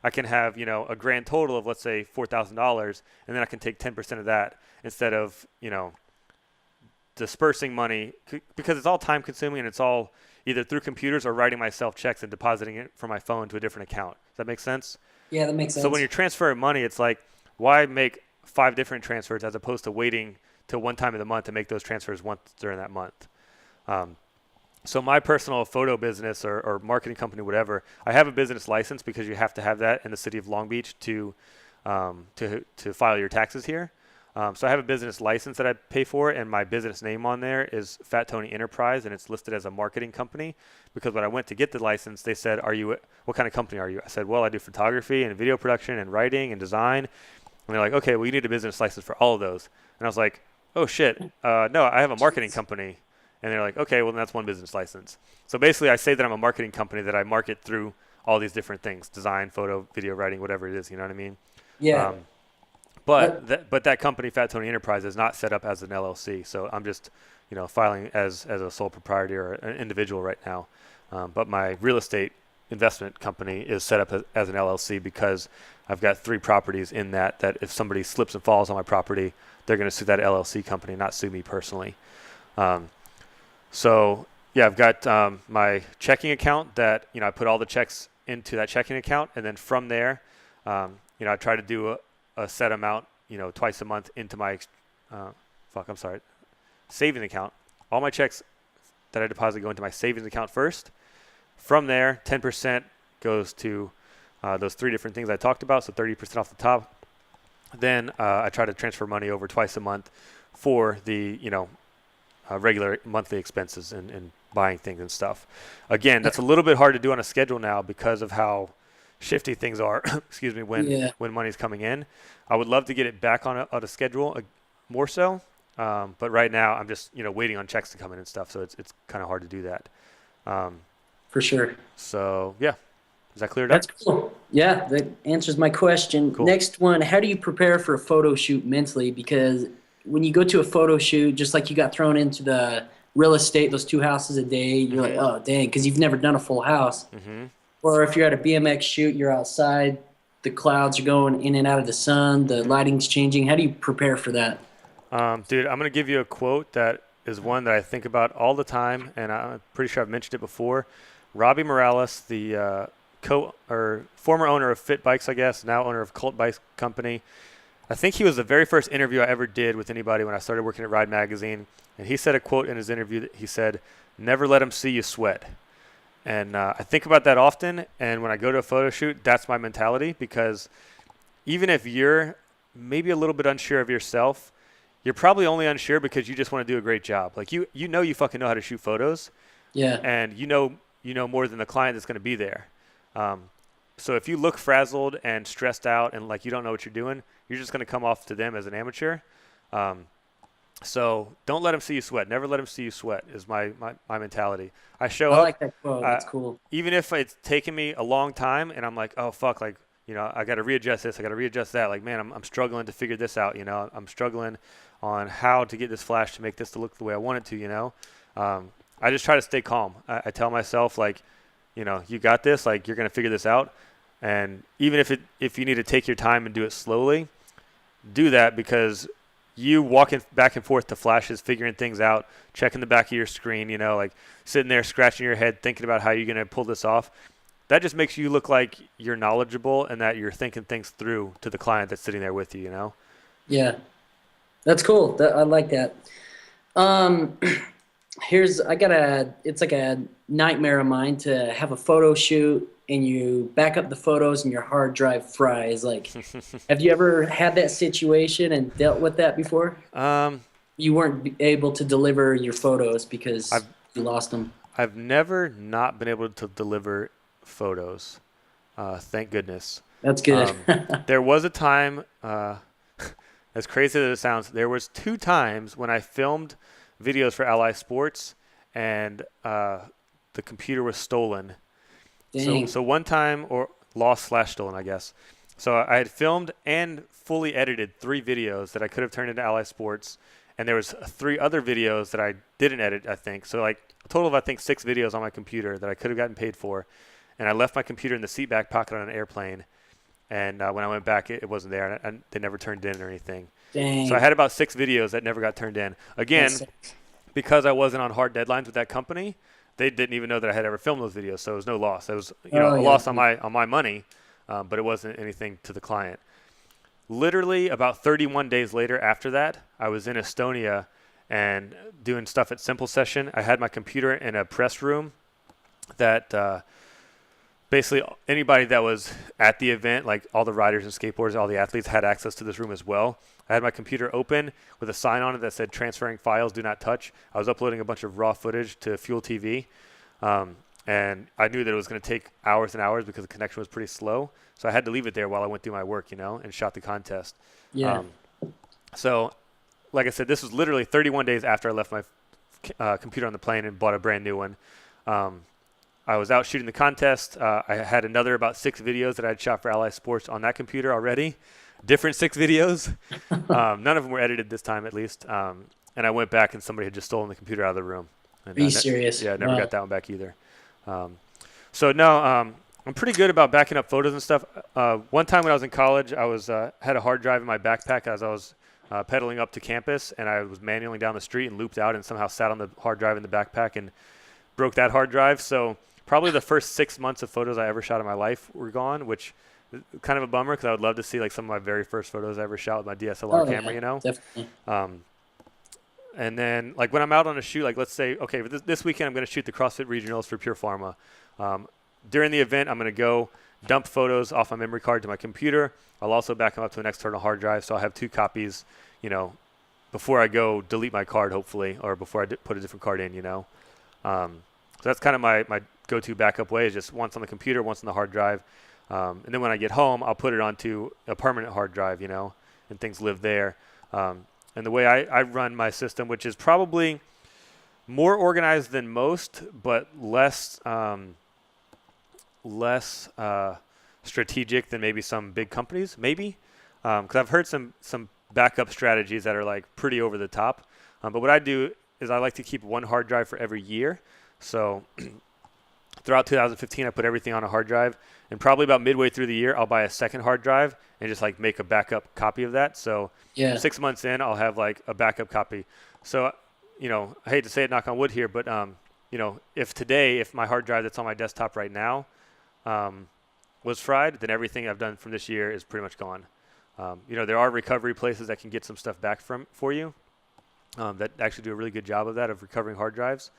I can have, a grand total of, let's say, $4,000, and then I can take 10% of that instead of, dispersing money, because it's all time consuming, and it's all either through computers or writing myself checks and depositing it from my phone to a different account. Does that make sense? Yeah, that makes So when sense. you're transferring money, it's like, why make 5 different transfers as opposed to waiting till one time of the month to make those transfers once during that month? So my personal photo business or marketing company, whatever, I have a business license, because you have to have that in the city of Long Beach to file your taxes here. So I have a business license that I pay for, and my business name on there is Fat Tony Enterprise, and it's listed as a marketing company, because when I went to get the license, they said, what kind of company are you? I said, well, I do photography and video production and writing and design. And they're like, okay, well, you need a business license for all of those. And I was like, oh shit, no, I have a marketing company. And they're like, okay, well, then that's one business license. So basically I say that I'm a marketing company, that I market through all these different things: design, photo, video, writing, whatever it is, you know what I mean? Yeah. But That, that company, Fat Tony Enterprise, is not set up as an LLC. So I'm just, filing as a sole proprietor or an individual right now. But my real estate investment company is set up as an LLC, because I've got 3 properties in that if somebody slips and falls on my property, they're going to sue that LLC company, not sue me personally. So yeah, I've got my checking account that, I put all the checks into that checking account. And then from there, I try to do a set amount, twice a month into my savings account. All my checks that I deposit go into my savings account first. From there, 10% goes to those 3 different things I talked about, so 30% off the top. Then I try to transfer money over twice a month for the regular monthly expenses and buying things and stuff. Again, that's a little bit hard to do on a schedule now because of how shifty things are. Excuse me, when money's coming in. I would love to get it back on a schedule more so, but right now I'm just waiting on checks to come in and stuff. So it's kind of hard to do that. For sure. So yeah, is that cleared up? That's cool. Yeah, that answers my question. Cool. Next one, how do you prepare for a photo shoot mentally? Because when you go to a photo shoot, just like you got thrown into the real estate, those 2 houses a day, you're like, oh, dang, because you've never done a full house. Mm-hmm. Or if you're at a BMX shoot, you're outside, the clouds are going in and out of the sun, the lighting's changing. How do you prepare for that? Dude, I'm going to give you a quote that is one that I think about all the time, and I'm pretty sure I've mentioned it before. Robbie Morales, the former owner of Fit Bikes, I guess, now owner of Cult Bikes Company. I think he was the very first interview I ever did with anybody when I started working at Ride Magazine. And he said a quote in his interview that he said, "Never let them see you sweat." And I think about that often. And when I go to a photo shoot, that's my mentality, because even if you're maybe a little bit unsure of yourself, you're probably only unsure because you just want to do a great job. Like you fucking know how to shoot photos. Yeah. And you know more than the client that's going to be there. So if you look frazzled and stressed out and like you don't know what you're doing, you're just going to come off to them as an amateur. So don't let them see you sweat. Never let them see you sweat is my mentality. I show up. I like that quote. That's cool. Even if it's taken me a long time and I'm like, oh, fuck, like, I got to readjust this. I got to readjust that. Like, man, I'm struggling to figure this out. I'm struggling on how to get this flash to make this to look the way I want it to, I just try to stay calm. I tell myself, like, you got this. Like, you're going to figure this out. And even if you need to take your time and do it slowly, do that, because you walking back and forth to flashes, figuring things out, checking the back of your screen, like sitting there scratching your head, thinking about how you're going to pull this off. That just makes you look like you're knowledgeable and that you're thinking things through to the client that's sitting there with you, Yeah, that's cool. I like that. It's like a nightmare of mine to have a photo shoot and you back up the photos and your hard drive fries. Like, have you ever had that situation and dealt with that before? You weren't able to deliver your photos because you lost them. I've never not been able to deliver photos. Thank goodness. That's good. There was a time, as crazy as it sounds, there was 2 times when I filmed videos for Ally Sports and the computer was stolen. Dang. So one time, or lost/stolen, I guess. So I had filmed and fully edited 3 videos that I could have turned into Ally Sports, and there was 3 other videos that I didn't edit, I think. So like a total of, I think, 6 videos on my computer that I could have gotten paid for. And I left my computer in the seat back pocket on an airplane. And when I went back, it wasn't there, and they never turned in or anything. Dang. So I had about 6 videos that never got turned in. Again, because I wasn't on hard deadlines with that company, they didn't even know that I had ever filmed those videos, so it was no loss. It was a loss on my money, but it wasn't anything to the client. Literally about 31 days later after that, I was in Estonia and doing stuff at Simple Session. I had my computer in a press room that basically anybody that was at the event, like all the riders and skateboarders, all the athletes, had access to this room as well. I had my computer open with a sign on it that said transferring files, do not touch. I was uploading a bunch of raw footage to Fuel TV. And I knew that it was going to take hours and hours because the connection was pretty slow. So I had to leave it there while I went through my work, and shot the contest. Yeah. So like I said, this was literally 31 days after I left my computer on the plane and bought a brand new one. I was out shooting the contest. I had another about 6 videos that I'd shot for Ally Sports on that computer already. Different 6 videos. None of them were edited this time, at least. And I went back and somebody had just stolen the computer out of the room. And, Are you serious? Yeah, I never got that one back either. I'm pretty good about backing up photos and stuff. One time when I was in college, I was had a hard drive in my backpack as I was pedaling up to campus, and I was manualing down the street and looped out and somehow sat on the hard drive in the backpack and broke that hard drive. So probably the first 6 months of photos I ever shot in my life were gone, which kind of a bummer because I would love to see like some of my very first photos I ever shot with my DSLR Oh camera, yeah, you know. definitely. And then like when I'm out on a shoot, like let's say, okay, this weekend I'm going to shoot the CrossFit Regionals for Pure Pharma. During the event, I'm going to go dump photos off my memory card to my computer. I'll also back them up to an external hard drive, so I'll have 2 copies, you know, before I go delete my card, hopefully, or before I put a different card in, you know. So that's kind of my go-to backup way, is just once on the computer, once on the hard drive. And then when I get home, I'll put it onto a permanent hard drive, you know, and things live there. And the way I run my system, which is probably more organized than most, but less strategic than maybe some big companies, maybe. Because I've heard some backup strategies that are like pretty over the top. But what I do is I like to keep 1 hard drive for every year. So throughout 2015, I put everything on a hard drive. And probably about midway through the year, I'll buy a second hard drive and just like make a backup copy of that. So 6 months in, I'll have like a backup copy. So, you know, I hate to say it, knock on wood here, but, you know, if my hard drive that's on my desktop right now was fried, then everything I've done from this year is pretty much gone. You know, there are recovery places that can get some stuff back for you that actually do a really good job of that, of recovering hard drives.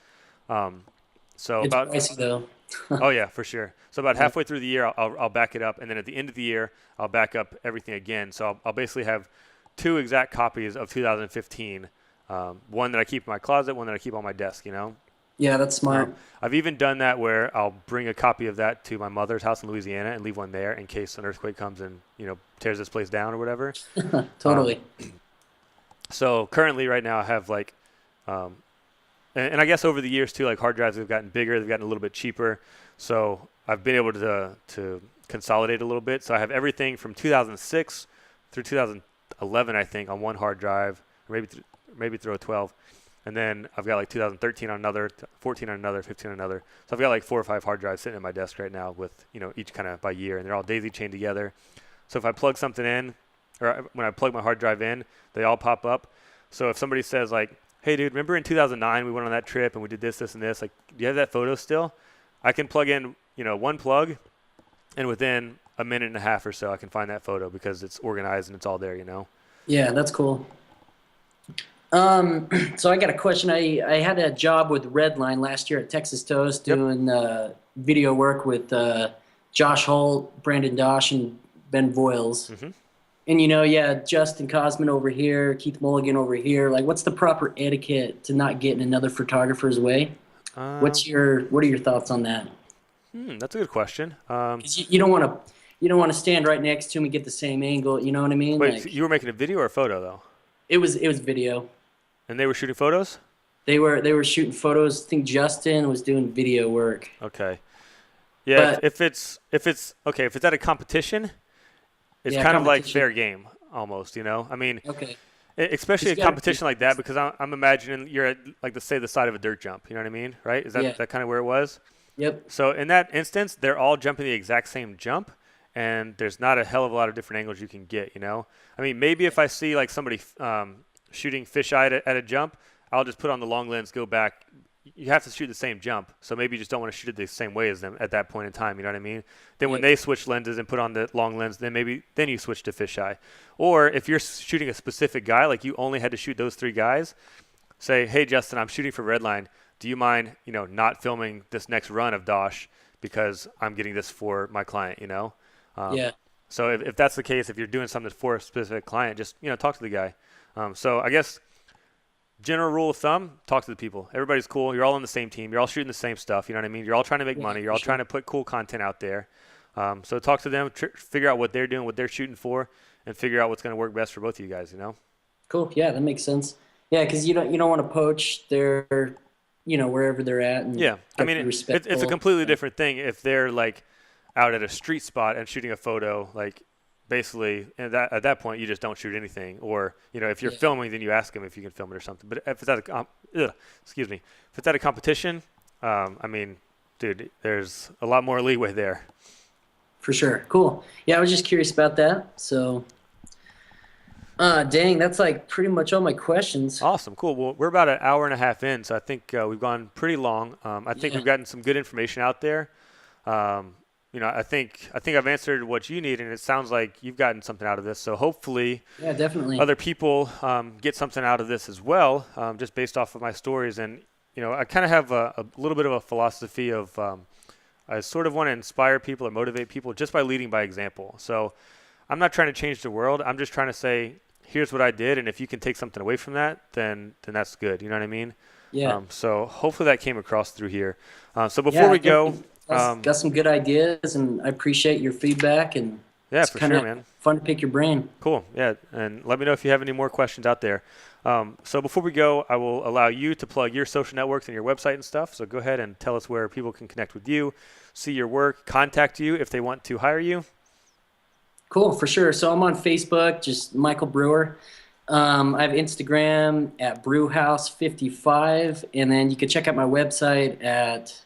So It's about pricey though. Oh yeah, for sure. So about halfway through the year, I'll back it up, and then at the end of the year, I'll back up everything again. So I'll basically have 2 exact copies of 2015. One that I keep in my closet, one that I keep on my desk. You know. Yeah, that's smart. I've even done that where I'll bring a copy of that to my mother's house in Louisiana and leave one there in case an earthquake comes and, you know, tears this place down or whatever. Totally. So currently, right now, I have like, and I guess over the years too, like hard drives have gotten bigger, they've gotten a little bit cheaper. So I've been able to consolidate a little bit. So I have everything from 2006 through 2011, I think, on one hard drive, or maybe throw a 12. And then I've got like 2013 on another, 14 on another, 15 on another. So I've got like 4 or 5 hard drives sitting at my desk right now with, you know, each kind of by year, and they're all daisy chained together. So if I plug something in, or when I plug my hard drive in, they all pop up. So if somebody says like, hey dude, remember in 2009 we went on that trip and we did this, this, and this, like, do you have that photo still? I can plug in, you know, one plug, and within a minute and a half or so I can find that photo because it's organized and it's all there, you know? Yeah, that's cool. So I got a question. I had a job with Redline last year at Texas Toast doing video work with Josh Holt, Brandon Dosh, and Ben Voiles. Mm-hmm. And, you know, Justin Cosman over here, Keith Mulligan over here. Like, what's the proper etiquette to not get in another photographer's way? What are your thoughts on that? That's a good question. 'Cause you don't want to stand right next to him and get the same angle. You know what I mean? Wait, like, so you were making a video or a photo though? It was video. And they were shooting photos? They were shooting photos. I think Justin was doing video work. Okay. Yeah, But, if it's at a competition, it's kind of like fair game almost, you know? I mean, okay. especially a It's gotta competition like that, because I'm imagining you're at, like, the side of a dirt jump, you know what I mean? Right? Is that kind of where it was? Yep. So in that instance, they're all jumping the exact same jump, and there's not a hell of a lot of different angles you can get, you know? I mean, maybe if I see like somebody shooting fisheye at a jump, I'll just put on the long lens, go back. You have to shoot the same jump, so maybe you just don't want to shoot it the same way as them at that point in time, you know what I mean? Then when they switch lenses and put on the long lens, then you switch to fisheye. Or if you're shooting a specific guy, like you only had to shoot those 3 guys, say, hey, Justin, I'm shooting for Redline. Do you mind, you know, not filming this next run of Dosh because I'm getting this for my client, you know? So if that's the case, if you're doing something for a specific client, just, you know, talk to the guy. So I guess general rule of thumb, talk to the people. Everybody's cool. You're all on the same team. You're all shooting the same stuff. You know what I mean? You're all trying to make money. You're all trying to put cool content out there. So talk to them, figure out what they're doing, what they're shooting for, and figure out what's going to work best for both of you guys, you know? Cool. Yeah, that makes sense. Yeah, because you don't want to poach their, you know, wherever they're at. And I mean, it's a completely different thing if they're like out at a street spot and shooting a photo, like, basically, and at that point, you just don't shoot anything. Or, you know, if you're filming, then you ask them if you can film it or something. But if it's at if it's at a competition, I mean, dude, there's a lot more leeway there. For sure. Cool. Yeah, I was just curious about that. So, dang, that's like pretty much all my questions. Awesome. Cool. Well, we're about an hour and a half in, so I think we've gone pretty long. I think we've gotten some good information out there. I think I've answered what you need, and it sounds like you've gotten something out of this. So hopefully, Yeah, definitely. other people get something out of this as well, just based off of my stories. And I kind of have a little bit of a philosophy of I sort of want to inspire people or motivate people just by leading by example. So I'm not trying to change the world. I'm just trying to say, here's what I did, and if you can take something away from that, then that's good. You know what I mean? Yeah. So hopefully that came across through here. So before Yeah, I we think go, you got some good ideas, and I appreciate your feedback, and yeah, it's for kind sure, of man. fun to pick your brain. Cool. Yeah, and let me know if you have any more questions out there. So before we go, I will allow you to plug your social networks and your website and stuff. So go ahead and tell us where people can connect with you, see your work, contact you if they want to hire you. Cool, for sure. So I'm on Facebook, just Michael Brewer. I have Instagram at brewhouse55, and then you can check out my website at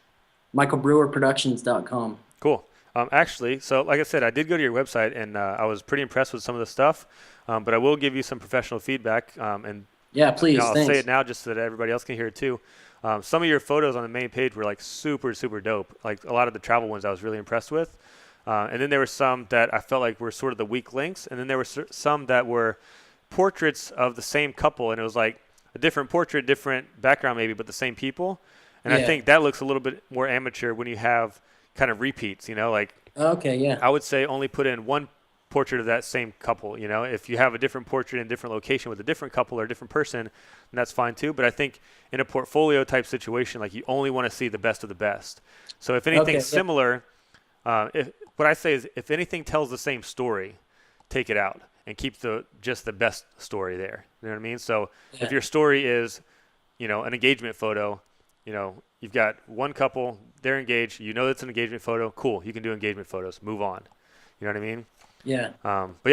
michaelbrewerproductions.com. Cool. Actually, so like I said, I did go to your website, and I was pretty impressed with some of the stuff. But I will give you some professional feedback, and Yeah, please, I'll say thanks. it now just so that everybody else can hear it too. Some of your photos on the main page were like super, super dope. Like a lot of the travel ones I was really impressed with. And then there were some that I felt like were sort of the weak links. And then there were some that were portraits of the same couple. And it was like a different portrait, different background maybe, but the same people. And I Yeah. think that looks a little bit more amateur when you have kind of repeats, like Okay, yeah. I would say only put in one portrait of that same couple. If you have a different portrait in a different location with a different couple or a different person, then that's fine too. But I think in a portfolio type situation, like you only want to see the best of the best. So if Okay, anything's yeah. similar, what I say is if anything tells the same story, take it out and keep just the best story there. You know what I mean? So Yeah. if your story is, an engagement photo, you've got one couple, they're engaged, it's an engagement photo, cool, you can do engagement photos, move on. You know what I mean? Yeah. But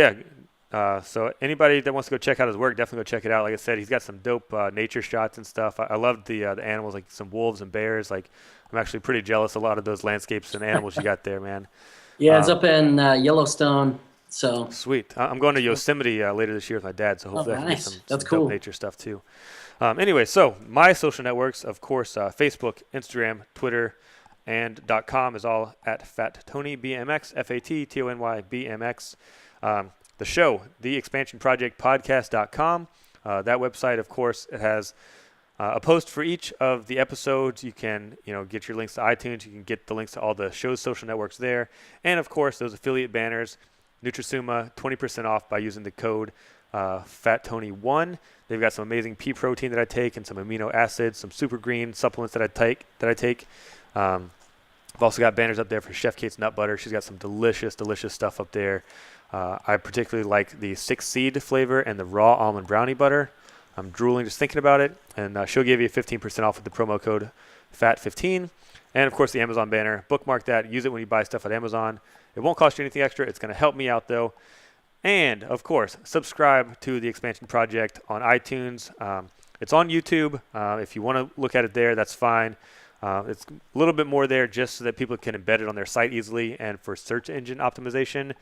yeah, so anybody that wants to go check out his work, definitely go check it out. Like I said, he's got some dope nature shots and stuff. I love the animals, like some wolves and bears. Like I'm actually pretty jealous of a lot of those landscapes and animals you got there, man. Yeah, it's up in Yellowstone. So, Sweet. I'm going to Yosemite later this year with my dad, so oh, hopefully I can get nice. some That's dope cool. nature stuff too. Anyway, so my social networks, of course, Facebook, Instagram, Twitter, and .com is all at Fat Tony BMX, FATTONY BMX. The show, The Expansion Project Podcast.com. That website, of course, it has a post for each of the episodes. You can, get your links to iTunes. You can get the links to all the show's social networks there. And, of course, those affiliate banners, Nutrisuma, 20% off by using the code FATTONY1. They've got some amazing pea protein that I take and some amino acids, some super green supplements that I take. I've also got banners up there for Chef Kate's nut butter. She's got some delicious, delicious stuff up there. I particularly like the 6-seed flavor and the raw almond brownie butter. I'm drooling just thinking about it. And she'll give you 15% off with the promo code FAT15. And, of course, the Amazon banner. Bookmark that. Use it when you buy stuff at Amazon. It won't cost you anything extra. It's going to help me out, though. And, of course, subscribe to The Expansion Project on iTunes. It's on YouTube. If you want to look at it there, that's fine. It's a little bit more there just so that people can embed it on their site easily and for search engine optimization.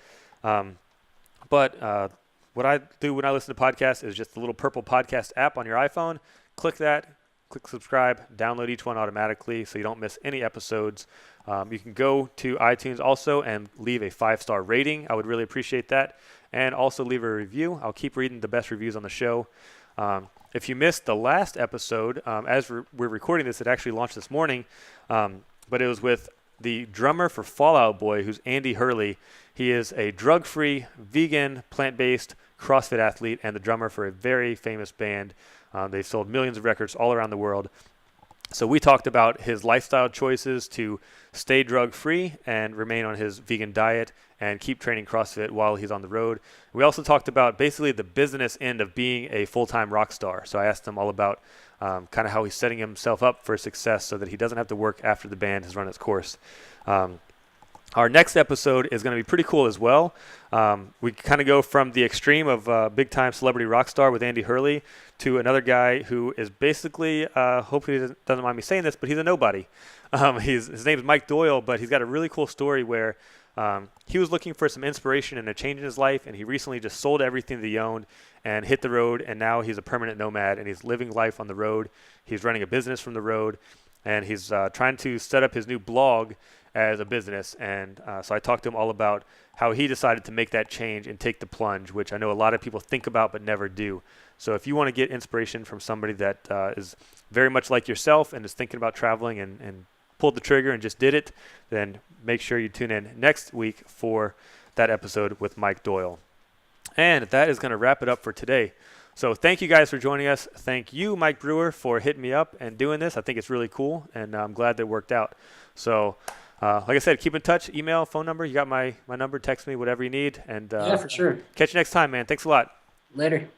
But what I do when I listen to podcasts is just the little purple podcast app on your iPhone. Click that, click subscribe, download each one automatically so you don't miss any episodes. You can go to iTunes also and leave a 5-star rating. I would really appreciate that. And also leave a review. I'll keep reading the best reviews on the show. If you missed the last episode, as we're recording this, it actually launched this morning, but it was with the drummer for Fall Out Boy, who's Andy Hurley. He is a drug-free, vegan, plant-based CrossFit athlete and the drummer for a very famous band. They've sold millions of records all around the world. So we talked about his lifestyle choices to stay drug-free and remain on his vegan diet and keep training CrossFit while he's on the road. We also talked about basically the business end of being a full-time rock star. So I asked him all about kind of how he's setting himself up for success so that he doesn't have to work after the band has run its course. Our next episode is going to be pretty cool as well. We kind of go from the extreme of big-time celebrity rock star with Andy Hurley to another guy who is basically, hopefully he doesn't mind me saying this, but he's a nobody. His name is Mike Doyle, but he's got a really cool story where he was looking for some inspiration and a change in his life, and he recently just sold everything that he owned and hit the road, and now he's a permanent nomad, and he's living life on the road. He's running a business from the road, and he's trying to set up his new blog as a business. And so I talked to him all about how he decided to make that change and take the plunge, which I know a lot of people think about but never do. So if you want to get inspiration from somebody that is very much like yourself and is thinking about traveling and pulled the trigger and just did it, then make sure you tune in next week for that episode with Mike Doyle. And that is going to wrap it up for today. So thank you guys for joining us. Thank you, Mike Brewer, for hitting me up and doing this. I think it's really cool, and I'm glad that it worked out. So like I said, keep in touch, email, phone number. You got my number. Text me, whatever you need. And yeah, for sure. Catch you next time, man. Thanks a lot. Later.